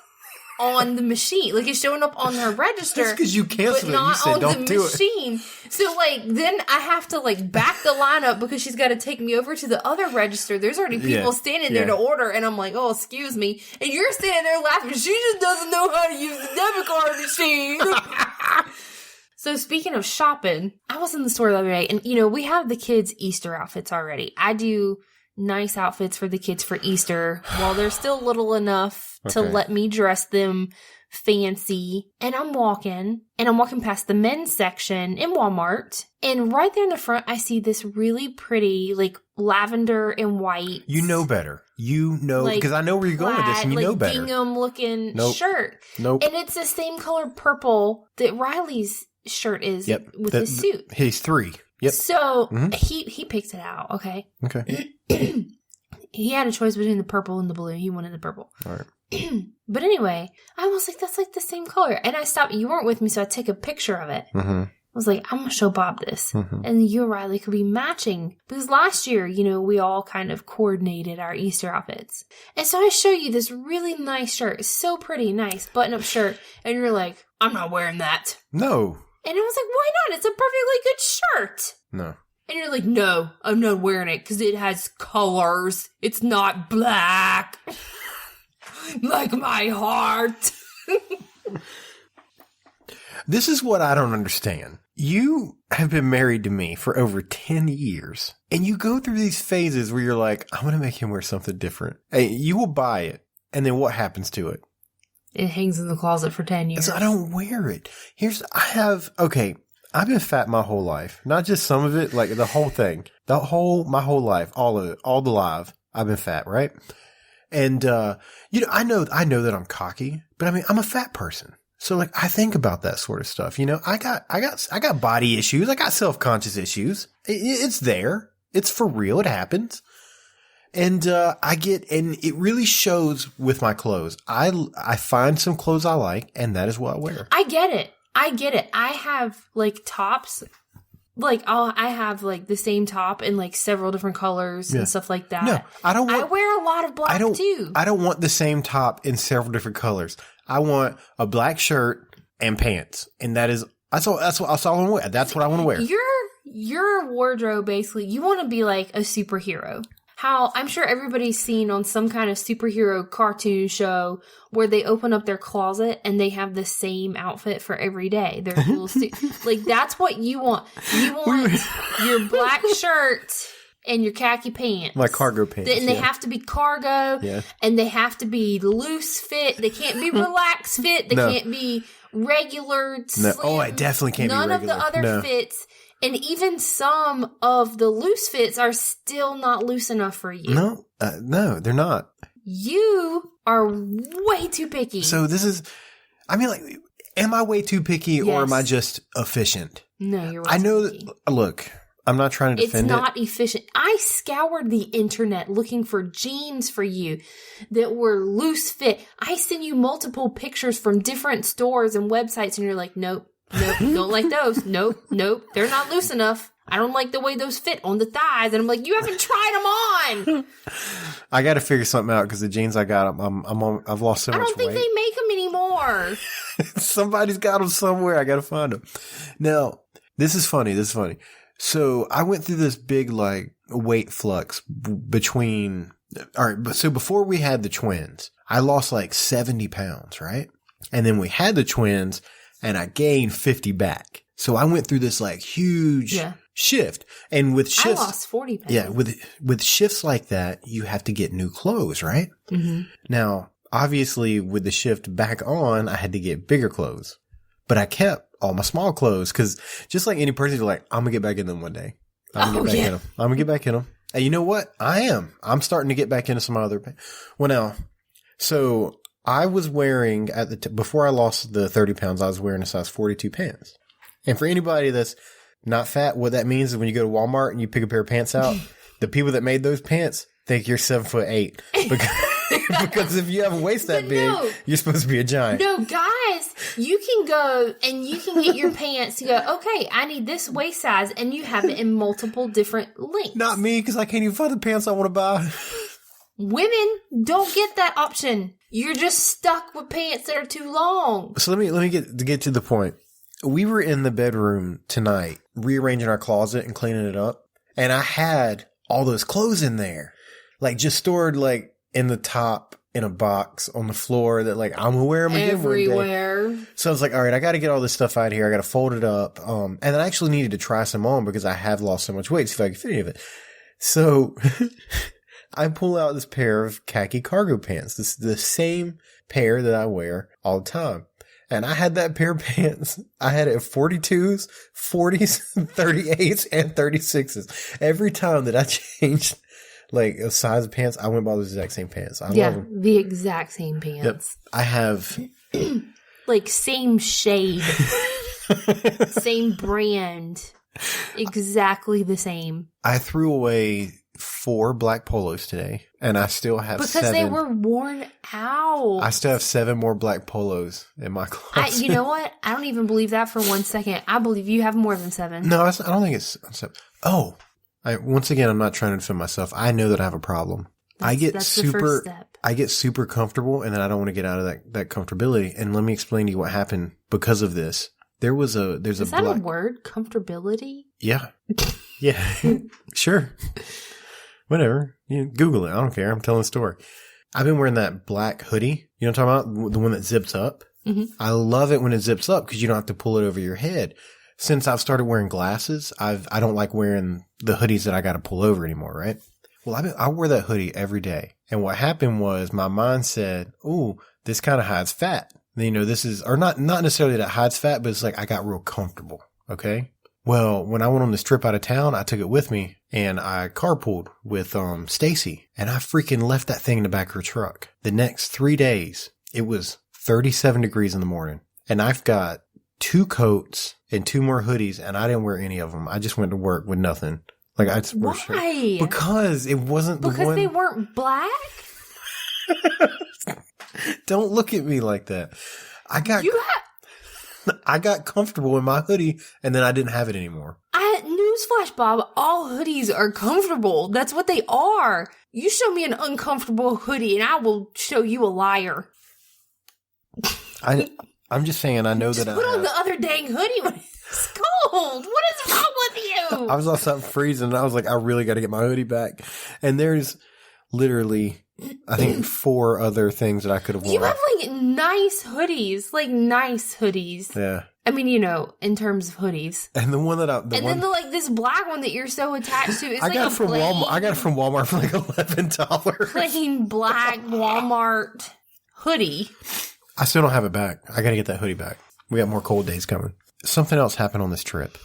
on the machine. It's showing up on her register. That's because you canceled it. You said, don't do it. Machine. So, then I have to, back the line up because she's got to take me over to the other register. There's already people standing there to order. And I'm like, oh, excuse me. And you're standing there laughing. She just doesn't know how to use the debit card machine. So speaking of shopping, I was in the store the other day, and, we have the kids' Easter outfits already. I do nice outfits for the kids for Easter while they're still little enough to let me dress them fancy. And I'm walking past the men's section in Walmart, and right there in the front, I see this really pretty, lavender and white. You know better. Because I know where you're going with this, and you know better. Gingham looking shirt. Nope. And it's the same color purple that Riley's shirt is with his suit. He's 3. Yep. So he picked it out. Okay. He had a choice between the purple and the blue. He wanted the purple. All right. But anyway, I was like, that's the same color. And I stopped. You weren't with me, so I took a picture of it. Mm-hmm. I was like, I'm going to show Bob this. Mm-hmm. And you and Riley could be matching. Because last year, we all kind of coordinated our Easter outfits. And so I show you this really nice shirt. It's so pretty, nice button-up shirt. And you're like, I'm not wearing that. No. And I was like, why not? It's a perfectly good shirt. No. And you're like, no, I'm not wearing it because it has colors. It's not black. Like my heart. This is what I don't understand. You have been married to me for over 10 years, and you go through these phases where you're like, I'm going to make him wear something different. Hey, you will buy it, and then what happens to it? It hangs in the closet for 10 years. I don't wear it. I've been fat my whole life. Not just some of it, the whole thing. My whole life, all of it, all the live, I've been fat, right? And, I know that I'm cocky, but I'm a fat person. So I think about that sort of stuff. I got body issues. I got self-conscious issues. It's there. It's for real. It happens. And, and it really shows with my clothes. I find some clothes I like, and that is what I wear. I get it. I have tops. I have the same top in several different colors and stuff like that. No, I wear a lot of black too. I don't want the same top in several different colors. I want a black shirt and pants. And that's all I want to wear. That's what I want to wear. Your wardrobe, basically, you want to be like a superhero. How I'm sure everybody's seen on some kind of superhero cartoon show where they open up their closet and they have the same outfit for every day. Their little that's what you want. You want your black shirt and your khaki pants. My cargo pants. And they have to be cargo. Yeah. And they have to be loose fit. They can't be relaxed fit. They can't be regular. No. Oh, I definitely can't be regular. None of the other fits. And even some of the loose fits are still not loose enough for you. No, they're not. You are way too picky. So this is, am I way too picky or am I just efficient? No, you're way too picky. Look, I'm not trying to defend it. It's not efficient. I scoured the internet looking for jeans for you that were loose fit. I send you multiple pictures from different stores and websites and you're like, nope. Nope, don't like those. Nope. They're not loose enough. I don't like the way those fit on the thighs. And I'm like, you haven't tried them on. I got to figure something out because the jeans I got, I've lost so much weight. I don't think they make them anymore. Somebody's got them somewhere. I got to find them. Now, this is funny. So I went through this big weight flux between. All right, so before we had the twins, I lost 70 pounds, right? And then we had the twins. And I gained 50 back. So I went through this huge shift. And with I shifts, lost 40 pounds. yeah, with shifts like that, you have to get new clothes, right? Mm-hmm. Now, obviously, with the shift back on, I had to get bigger clothes, but I kept all my small clothes because just like any person, you're like, I'm gonna get back in them one day. I'm gonna get back in them. I'm gonna get back in them. And you know what? I am. I'm starting to get back into some other. Well, now, so I was wearing before I lost the 30 pounds, I was wearing a size 42 pants. And for anybody that's not fat, what that means is when you go to Walmart and you pick a pair of pants out, the people that made those pants think you're 7'8" because if you have a waist that big, you're supposed to be a giant. No, guys, you can go and you can get your pants to go, okay, I need this waist size, and you have it in multiple different lengths. Not me, because I can't even find the pants I want to buy. Women don't get that option. You're just stuck with pants that are too long. So let me get to the point. We were in the bedroom tonight, rearranging our closet and cleaning it up, and I had all those clothes in there, like just stored like in the top in a box on the floor that like I'm gonna wear them again everywhere. One day. So I was like, all right, I got to get all this stuff out of here. I got to fold it up. And then I actually needed to try some on because I have lost so much weight. See if I can fit any of it. So I pull out this pair of khaki cargo pants. This is the same pair that I wear all the time. And I had that pair of pants. I had it at 42s, 40s, 38s, and 36s. Every time that I changed like a size of pants, I went by those exact same pants. I love them. The exact same pants. Yep. I have like same shade, same brand, exactly the same. I threw away 4 black polos today, and I still have because 7. they were worn out. I still have 7 more black polos in my closet. You know what? I don't even believe that for 1 second. I believe you have more than 7. No, I don't think it's 7. Oh, once again, I'm not trying to defend myself. I know that I have a problem. I get the first step. I get super comfortable, and then I don't want to get out of that comfortability. And let me explain to you what happened because of this. Is that a word? Comfortability? Yeah. Yeah. Sure. Whatever. You Google it. I don't care. I'm telling a story. I've been wearing that black hoodie. You know what I'm talking about? The one that zips up. Mm-hmm. I love it when it zips up because you don't have to pull it over your head. Since I've started wearing glasses, I don't like wearing the hoodies that I got to pull over anymore, right? Well, I wear that hoodie every day. And what happened was my mind said, ooh, this kind of hides fat. You know, this is, or not necessarily that hides fat, but it's like I got real comfortable. Okay. Well, when I went on this trip out of town, I took it with me and I carpooled with Stacey, and I freaking left that thing in the back of her truck. The next 3 days, it was 37 degrees in the morning, and I've got 2 coats and 2 more hoodies, and I didn't wear any of them. I just went to work with nothing. Like I just wore shirt. Why? Because it wasn't because the one. They weren't black? Don't look at me like that. I got comfortable in my hoodie, and then I didn't have it anymore. Newsflash, Bob, all hoodies are comfortable. That's what they are. You show me an uncomfortable hoodie, and I will show you a liar. I'm just saying, I know just that put on the other dang hoodie when it's cold. What is wrong with you? I was outside freezing, and I was like, I really got to get my hoodie back. And there's literally, I think, 4 other things that I could have worn. You have like nice hoodies. Yeah. I mean, you know, in terms of hoodies. And the one that then this black one that you're so attached to is I got it from Walmart. I got it from Walmart for like $11. Plain black Walmart hoodie. I still don't have it back. I got to get that hoodie back. We got more cold days coming. Something else happened on this trip.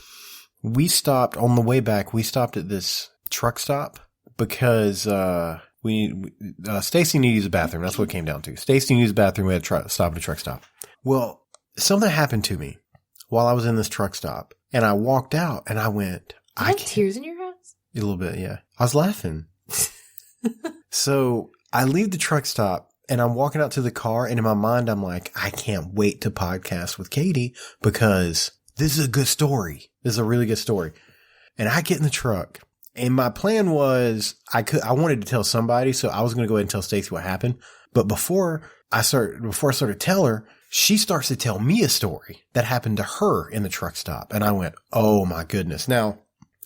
We stopped on the way back. We stopped at this truck stop because Stacey needed to use the bathroom. That's what it came down to. Stacey needed to use the bathroom. We had to stop at a truck stop. Well, something happened to me while I was in this truck stop, and I walked out and I went, I have tears in your eyes? A little bit, yeah. I was laughing. So I leave the truck stop and I'm walking out to the car, and in my mind, I'm like, I can't wait to podcast with Katie because this is a good story. This is a really good story. And I get in the truck, and my plan was I wanted to tell somebody, so I was going to go ahead and tell Stacey what happened. But before I started to tell her, she starts to tell me a story that happened to her in the truck stop. And I went, oh my goodness. Now,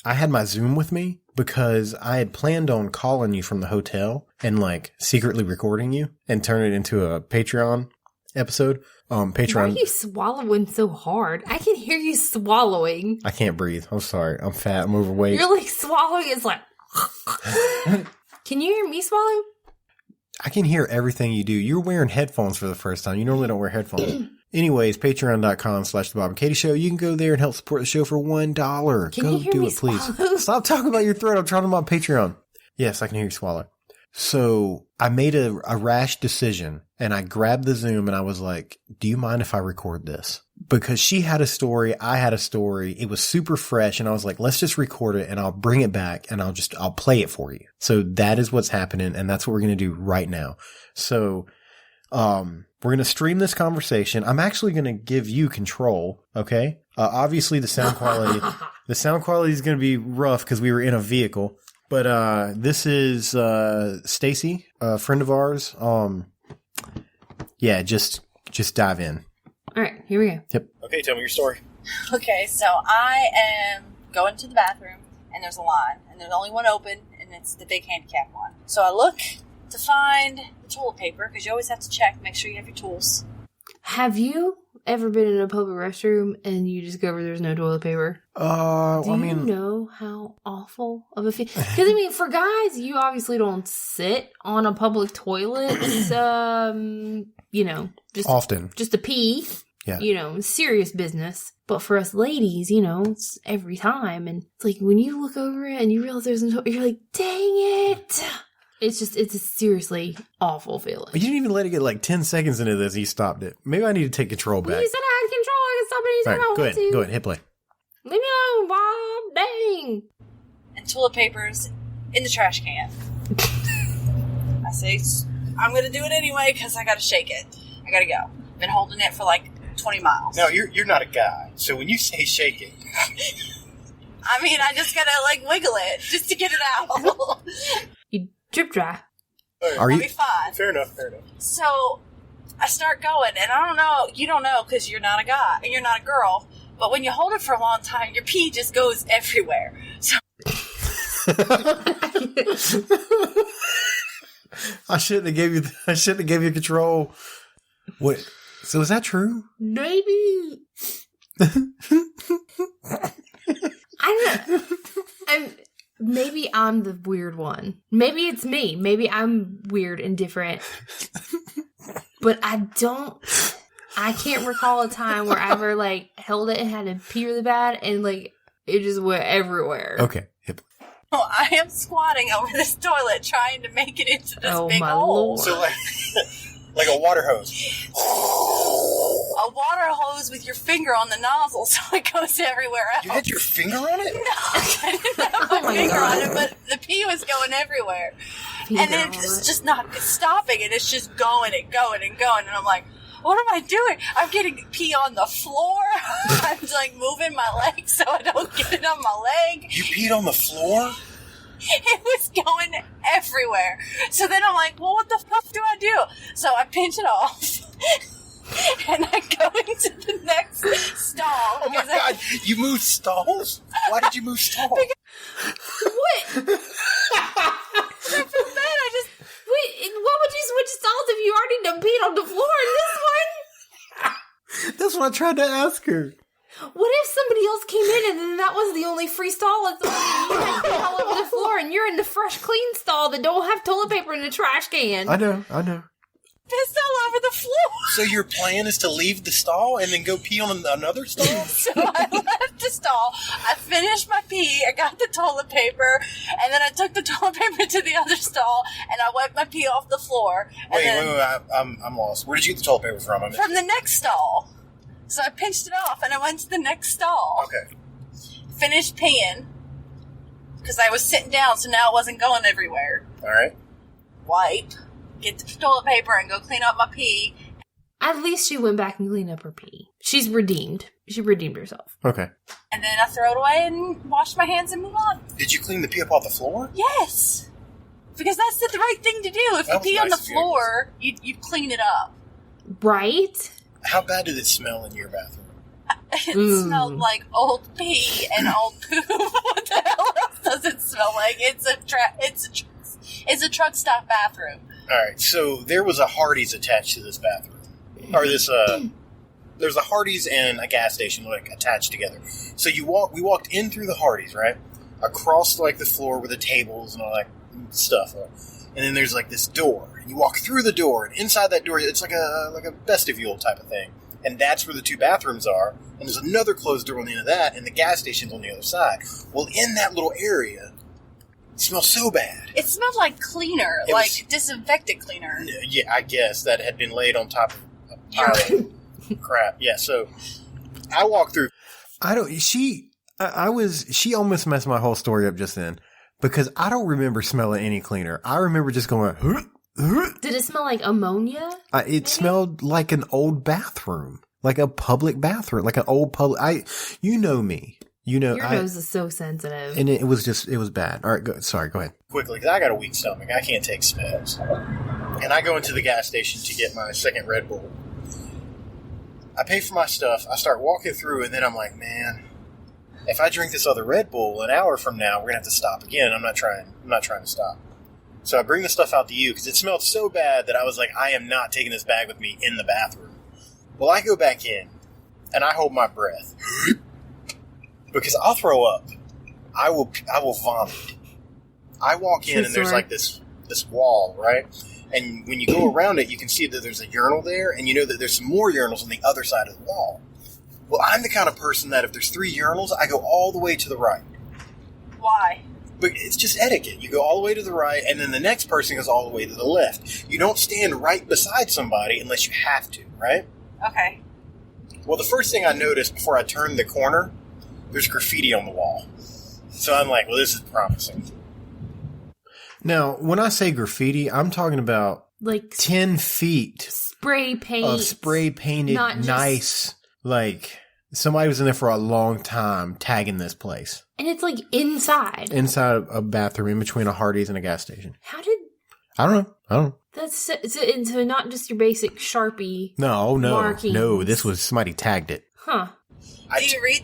I had my Zoom with me because I had planned on calling you from the hotel and like secretly recording you and turn it into a Patreon. episode. Patreon. Why are you swallowing so hard? I can hear you swallowing. I can't breathe. I'm sorry. I'm fat. I'm overweight. You're like swallowing. It's like. Can you hear me swallow? I can hear everything you do. You're wearing headphones for the first time. You normally don't wear headphones. Anyways, patreon.com/The Bob and Katie Show. You can go there and help support the show for $1. Can go you hear do me it, please. swallow? Stop talking about your throat. I'm trying to on Patreon. Yes, I can hear you swallow. So I made a rash decision and I grabbed the Zoom and I was like, do you mind if I record this? Because she had a story. I had a story. It was super fresh. And I was like, let's just record it and I'll bring it back and I'll play it for you. So that is what's happening. And that's what we're going to do right now. So, we're going to stream this conversation. I'm actually going to give you control. Okay. Obviously the sound quality is going to be rough because we were in a vehicle. But this is Stacey, a friend of ours. Yeah, just dive in. All right, here we go. Yep. Okay, tell me your story. Okay, so I am going to the bathroom, and there's a line, and there's only one open, and it's the big handicap one. So I look to find the toilet paper, because you always have to check, make sure you have your tools. Have you ever been in a public restroom and you discover there's no toilet paper? Do you know how awful of a feeling? Because, I mean, for guys, you obviously don't sit on a public toilet, you know, just often. Just to pee. Yeah. You know, serious business. But for us ladies, you know, it's every time. And it's like when you look over it and you realize there's no toilet, you're like, dang it. It's a seriously awful feeling. You didn't even let it get like 10 seconds into this. You stopped it. Maybe I need to take control back. Well, you said I had control. I can stop it anytime I want to. Go ahead. Hit play. Leave me alone, Bob. Dang. And toilet paper's in the trash can. I say, I'm going to do it anyway because I got to shake it. I got to go. Been holding it for like 20 miles. Now, you're not a guy, so when you say shake it... I mean, I just got to like wiggle it just to get it out. You drip dry. Are you? I'll be fine. Fair enough. So I start going, and I don't know, you don't know because you're not a guy, and you're not a girl, but when you hold it for a long time, your pee just goes everywhere. So I shouldn't have gave you control. What? So is that true? Maybe. I don't know. Maybe I'm the weird one. Maybe it's me. Maybe I'm weird and different. But I can't recall a time where I ever like held it and had to pee really bad and like it just went everywhere. Okay. Hip. oh, I am squatting over this toilet trying to make it into this big my hole. Lord. So, like a water hose. A water hose with your finger on the nozzle so it goes everywhere else. You had your finger on it? No, I didn't have my finger on it, but the pee was going everywhere. And it's just not stopping, and it's just going and going and going. And I'm like, what am I doing? I'm getting pee on the floor. I'm like moving my leg so I don't get it on my leg. You peed on the floor? It was going everywhere. So then I'm like, well, what the fuck do I do? So I pinch it off. And I go into the next stall. Oh my God, you moved stalls? Why did you move stalls? What? I feel bad. Wait, what would you switch stalls if you already done peed on the floor in this one? That's what I tried to ask her. What if somebody else came in and then that was the only free stall and you had peed all over the floor and you're in the fresh, clean stall that don't have toilet paper in the trash can? I know. Pissed all over the floor. So your plan is to leave the stall and then go pee on another stall? So I left the stall. I finished my pee. I got the toilet paper. And then I took the toilet paper to the other stall and I wiped my pee off the floor. And Wait, I'm lost. Where did you get the toilet paper from? From the next stall. So I pinched it off and I went to the next stall. Okay. Finished peeing. Because I was sitting down, so now it wasn't going everywhere. All right. Wipe. Get the toilet paper and go clean up my pee. At least she went back and cleaned up her pee. She's redeemed. She redeemed herself. Okay. And then I throw it away and wash my hands and move on. Did you clean the pee up off the floor? Yes. Because that's the right thing to do. If you That was pee on the nice of you. floor, you clean it up. Right? How bad did it smell in your bathroom? It smelled like old pee and old poop. What the hell else does it smell like? It's a truck stop bathroom. All right, so there was a Hardee's attached to this bathroom. or this, there's a Hardee's and a gas station, like, attached together. So we walked in through the Hardee's, right? Across, like, the floor with the tables and all that stuff. And then there's, like, this door. And you walk through the door, and inside that door, it's like a vestibule type of thing. And that's where the 2 bathrooms are. And there's another closed door on the end of that, and the gas station's on the other side. Well, in that little area, it smells so bad. It smelled like cleaner, disinfectant cleaner. Yeah, I guess that had been laid on top of a pile of crap. Yeah, so I walked through. She almost messed my whole story up just then because I don't remember smelling any cleaner. I remember just going, Did it smell like ammonia? It smelled like an old bathroom, like a public bathroom, like an old public. You know me. You know, your nose is so sensitive, and it was bad. All right, go ahead. Quickly, because I got a weak stomach. I can't take smells. And I go into the gas station to get my second Red Bull. I pay for my stuff. I start walking through, and then I'm like, man, if I drink this other Red Bull an hour from now, we're gonna have to stop again. I'm not trying to stop. So I bring the stuff out to you because it smelled so bad that I was like, I am not taking this bag with me in the bathroom. Well, I go back in and I hold my breath because I'll throw up. I will vomit. I walk in and there's like this wall, right? And when you go around it, you can see that there's a urinal there, and you know that there's some more urinals on the other side of the wall. Well, I'm the kind of person that if there's 3 urinals, I go all the way to the right. Why? But it's just etiquette. You go all the way to the right, and then the next person goes all the way to the left. You don't stand right beside somebody unless you have to, right? Okay. Well, the first thing I noticed before I turned the corner, there's graffiti on the wall. So I'm like, well, this is promising. Now, when I say graffiti, I'm talking about like 10 feet spray paint of spray painted, nice, like somebody was in there for a long time tagging this place. And it's like inside a bathroom in between a Hardee's and a gas station. I don't know. That's so not just your basic Sharpie. No. markings. This was somebody tagged it. Huh. Do you read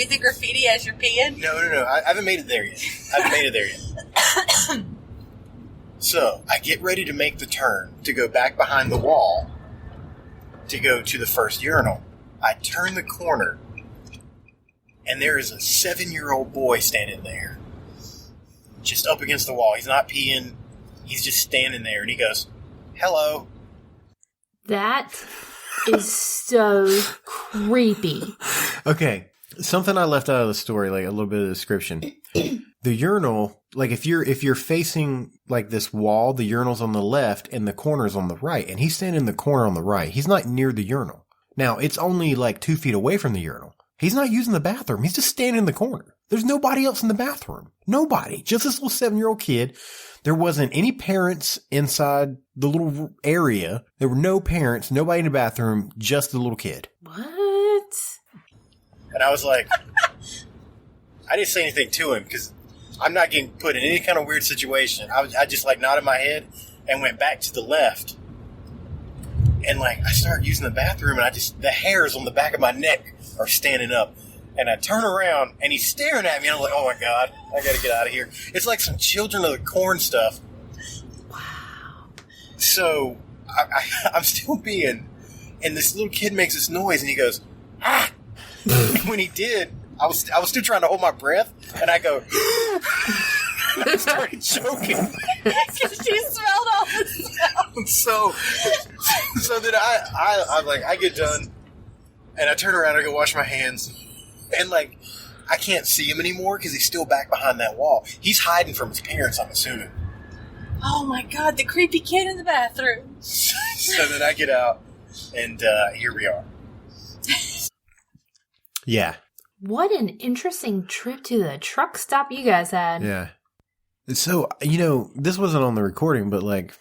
the graffiti as you're peeing? No. I haven't made it there yet. So I get ready to make the turn to go back behind the wall to go to the first urinal. I turn the corner, and there is a 7-year-old boy standing there, just up against the wall. He's not peeing. He's just standing there, and he goes, "Hello." That is so creepy. Okay, something I left out of the story, like a little bit of description. The urinal, like if you're facing like this wall, the urinal's on the left and the corner's on the right, and he's standing in the corner on the right. He's not near the urinal. Now, it's only like 2 feet away from the urinal. He's not using the bathroom. He's just standing in the corner. There's nobody else in the bathroom. Nobody. Just this little 7-year-old kid. There wasn't any parents inside the little area. There were no parents, nobody in the bathroom, just the little kid. What? And I was like, I didn't say anything to him because I'm not getting put in any kind of weird situation. I just like nodded my head and went back to the left. And like I started using the bathroom, and the hairs on the back of my neck are standing up. And I turn around, and he's staring at me, and I'm like, oh my God, I gotta get out of here. It's like some Children of the Corn stuff. Wow. So I'm still peeing, and this little kid makes this noise, and he goes, ah! And when he did, I was still trying to hold my breath, and I go, and I started choking. Because you smelled all the smell. So then I get done, and I turn around and I go wash my hands, and like I can't see him anymore because he's still back behind that wall. He's hiding from his parents, I'm assuming. Oh my God, the creepy kid in the bathroom. So then I get out, and here we are. Yeah. What an interesting trip to the truck stop you guys had. Yeah. So, this wasn't on the recording, but like,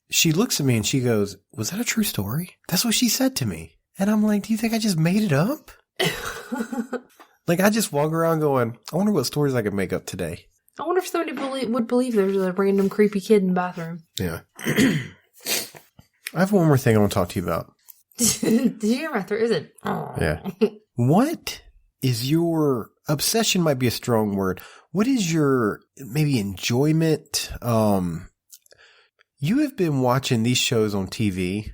she looks at me and she goes, "Was that a true story?" That's what she said to me. And I'm like, do you think I just made it up? Like, I just walk around going, I wonder what stories I could make up today. I wonder if somebody would believe there's a random creepy kid in the bathroom. Yeah. I have one more thing I want to talk to you about. Did you hear my throat? Is it? Oh. Yeah. What is your obsession? Might be a strong word. What is your maybe enjoyment? You have been watching these shows on TV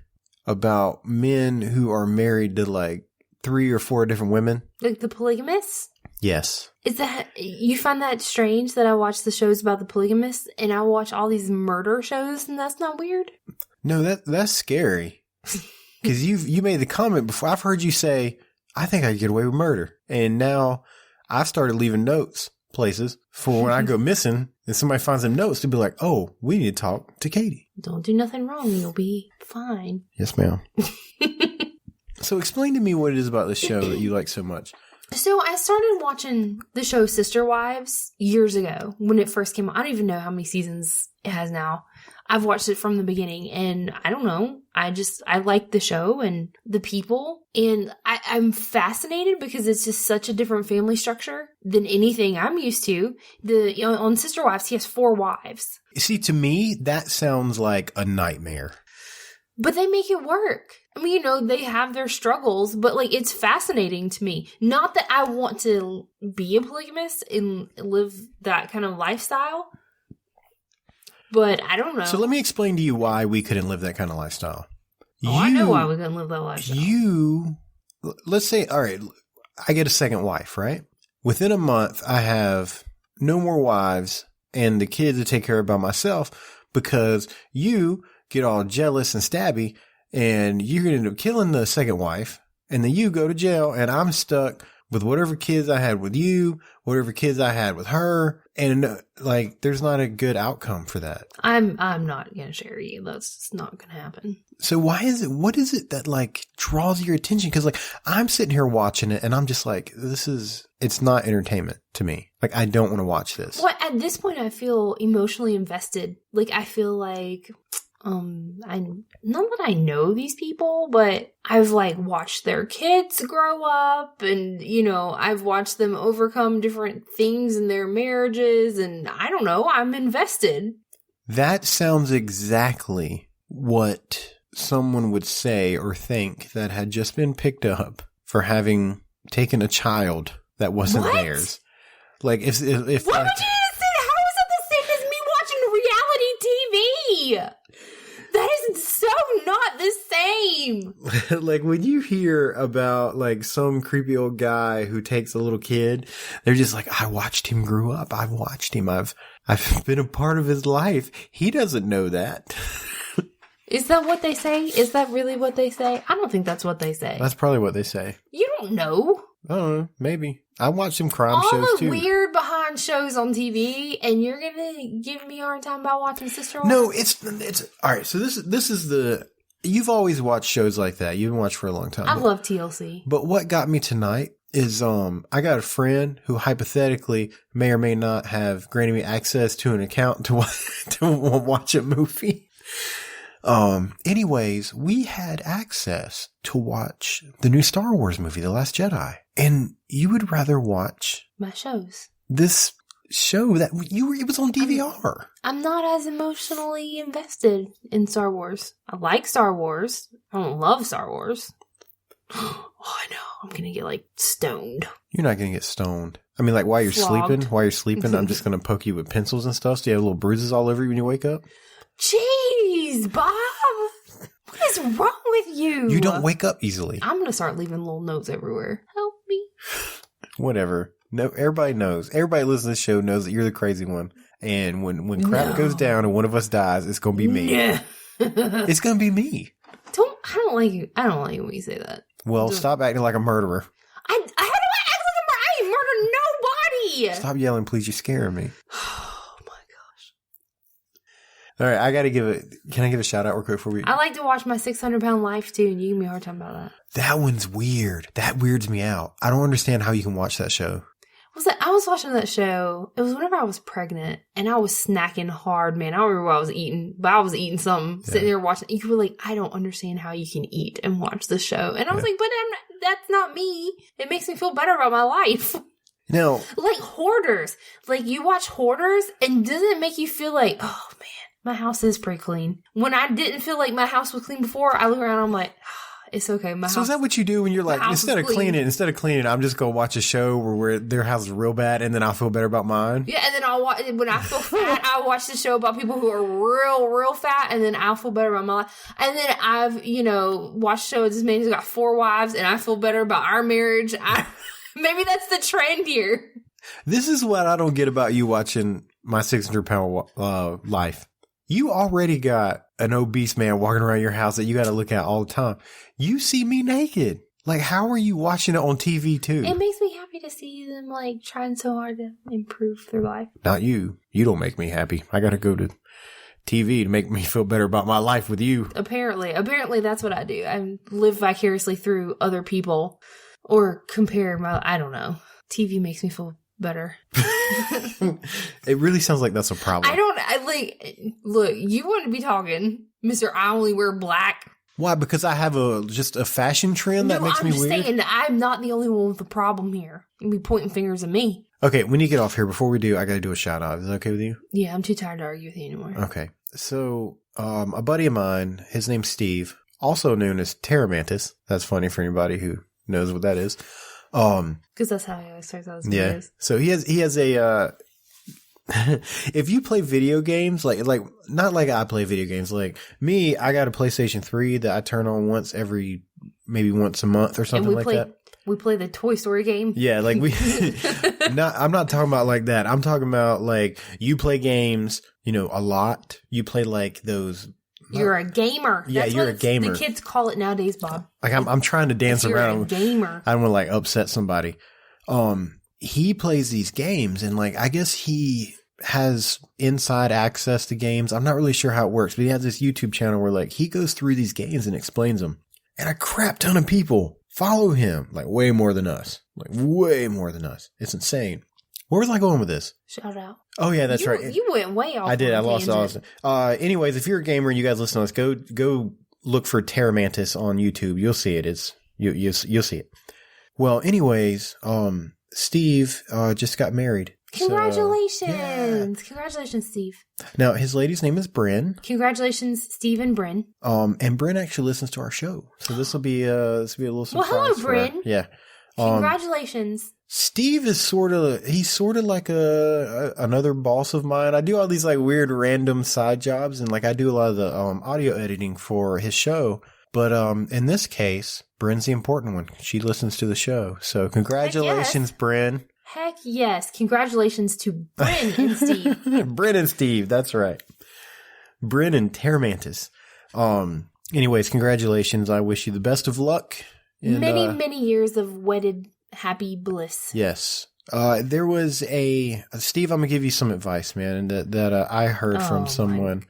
about men who are married to like 3 or 4 different women. Like the polygamists? Yes. Is that, you find that strange that I watch the shows about the polygamists and I watch all these murder shows and that's not weird? No, that's scary. Because you made the comment before. I've heard you say, I think I could get away with murder. And now I've started leaving notes places for when I go missing and somebody finds them notes to be like, oh, we need to talk to Katie. Don't do nothing wrong. You'll be fine. Yes, ma'am. So explain to me what it is about this show that you like so much. So I started watching the show Sister Wives years ago when it first came out. I don't even know how many seasons it has now. I've watched it from the beginning and I don't know. I like the show and the people and I'm fascinated because it's just such a different family structure than anything I'm used to. On Sister Wives, he has 4 wives. See, to me, that sounds like a nightmare. But they make it work. I mean, they have their struggles, but like it's fascinating to me. Not that I want to be a polygamist and live that kind of lifestyle. But I don't know. So let me explain to you why we couldn't live that kind of lifestyle. I know why we couldn't live that lifestyle. Let's say, all right, I get a second wife, right? Within a month, I have no more wives and the kids to take care of by myself because you get all jealous and stabby and you're going to end up killing the second wife and then you go to jail and I'm stuck with whatever kids I had with you, whatever kids I had with her. And like, there's not a good outcome for that. I'm not going to share you. That's just not going to happen. So what is it that like draws your attention? Cause like I'm sitting here watching it and I'm just like, it's not entertainment to me. Like I don't want to watch this. Well, at this point I feel emotionally invested. Like I feel like, not that I know these people, but I've like watched their kids grow up and, I've watched them overcome different things in their marriages and I don't know, I'm invested. That sounds exactly what someone would say or think that had just been picked up for having taken a child that wasn't theirs. Like if what would you say? How is that the same as me watching reality TV? That is so not the same. Like when you hear about like some creepy old guy who takes a little kid, they're just like, I watched him grow up. I've watched him. I've been a part of his life. He doesn't know that. Is that what they say? Is that really what they say? I don't think that's what they say. That's probably what they say. You don't know. I don't know. Maybe. I watch some crime shows too. All the weird behind shows on TV, and you're gonna give me a hard time about watching Sister Wives? No, it's all right. So this is you've always watched shows like that. You've been watching for a long time. I love TLC. But what got me tonight is I got a friend who hypothetically may or may not have granted me access to an account to watch a movie. Anyways, we had access to watch the new Star Wars movie, The Last Jedi. And you would rather watch my shows. This show that it was on DVR. I'm not as emotionally invested in Star Wars. I like Star Wars. I don't love Star Wars. Oh, I know. I'm going to get like stoned. You're not going to get stoned. I mean, like while you're sleeping, I'm just going to poke you with pencils and stuff. So you have little bruises all over you when you wake up. Jeez, Bob. What is wrong with you? You don't wake up easily. I'm going to start leaving little notes everywhere. Help me. Whatever. No, everybody knows. Everybody listening to this show knows that you're the crazy one. And when crap goes down and one of us dies, it's going to be me. Yeah. It's going to be me. I don't like you. I don't like you when you say that. Well, stop acting like a murderer. How do I act like a murderer? I ain't murdered nobody. Stop yelling, please. You're scaring me. Oh my gosh. All right, can I give a shout out real quick for you? I like to watch my 600-pound life too, and you give me a hard time about that. That one's weird. That weirds me out. I don't understand how you can watch that show. I was watching that show. It was whenever I was pregnant, and I was snacking hard, man. I don't remember what I was eating, but I was eating something, sitting there watching. You were like, I don't understand how you can eat and watch this show. And I was like, but that's not me. It makes me feel better about my life. No. Like Hoarders. Like, you watch Hoarders, and doesn't it make you feel like, oh, man, my house is pretty clean. When I didn't feel like my house was clean before, I look around and I'm like, It's okay. So is that what you do when you're like, instead of cleaning, I'm just going to watch a show where their house is real bad and then I'll feel better about mine? Yeah, and then I'll watch, when I feel fat, I'll watch the show about people who are real fat, and then I'll feel better about my life. And then I've, watched shows, this man who's got 4 wives, and I feel better about our marriage. Maybe that's the trend here. This is what I don't get about you watching my 600-pound life. You already got an obese man walking around your house that you got to look at all the time. You see me naked. Like, how are you watching it on TV too? It makes me happy to see them like trying so hard to improve their life. Not you. You don't make me happy. I got to go to TV to make me feel better about my life with you. Apparently that's what I do. I live vicariously through other people or compare I don't know. TV makes me feel better. It really sounds like that's a problem. Look, you wouldn't be talking, Mr. I only wear black. Why? Because I have just a fashion trend that makes me weird? I'm just saying, I'm not the only one with a problem here. You'd be pointing fingers at me. Okay, when you get off here, before we do, I got to do a shout out. Is that okay with you? Yeah, I'm too tired to argue with you anymore. Okay. So, a buddy of mine, his name's Steve, also known as Terramantis. That's funny for anybody who knows what that is. Because that's how he always starts out his videos. So he has a, if you play video games, like, not like I play video games, like me, I got a PlayStation 3 that I turn on maybe once a month or something like that. We play the Toy Story game. Yeah, like I'm not talking about like that. I'm talking about like you play games, a lot. You play like those. You're a gamer. Yeah, you're a gamer. The kids call it nowadays, Bob. Like I'm trying to dance around. You're a gamer. I don't want to like upset somebody. He plays these games and like I guess he has inside access to games. I'm not really sure how it works, but he has this YouTube channel where like he goes through these games and explains them. And a crap ton of people follow him, like way more than us. It's insane. Where was I going with this? Shout out. Oh yeah, that's right. You went way off. I did. I lost Austin. Anyways, if you're a gamer and you guys listen to us, go look for Terramantis on YouTube. You'll see it. You'll see it. Well, anyways, Steve just got married. Congratulations. So, yeah. Congratulations, Steve. Now, his lady's name is Bryn. Congratulations, Steve and Bryn. And Bryn actually listens to our show. So this will be a little surprise. Well, hello, Bryn. Yeah. Congratulations. Steve is sort of like another boss of mine. I do all these like weird random side jobs and like I do a lot of the audio editing for his show. But in this case, Bryn's the important one. She listens to the show. So congratulations, Bryn. Heck yes. Congratulations to Bryn and Steve. Bryn and Steve. That's right. Bryn and Terramantis. Anyways, congratulations. I wish you the best of luck. And, many years of wedded happy bliss. Yes. There was Steve, I'm going to give you some advice, man, that I heard from someone.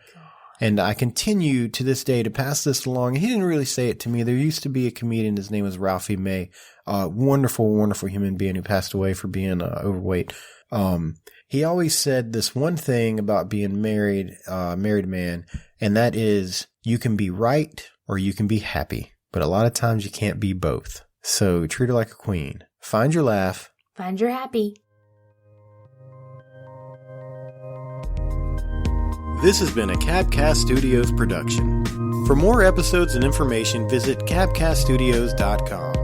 And I continue to this day to pass this along. He didn't really say it to me. There used to be a comedian. His name was Ralphie May. Wonderful, wonderful human being who passed away for being overweight. He always said this one thing about being married man, and that is you can be right or you can be happy. But a lot of times you can't be both. So treat her like a queen. Find your laugh. Find your happy. This has been a Cabcast Studios production. For more episodes and information, visit cabcaststudios.com.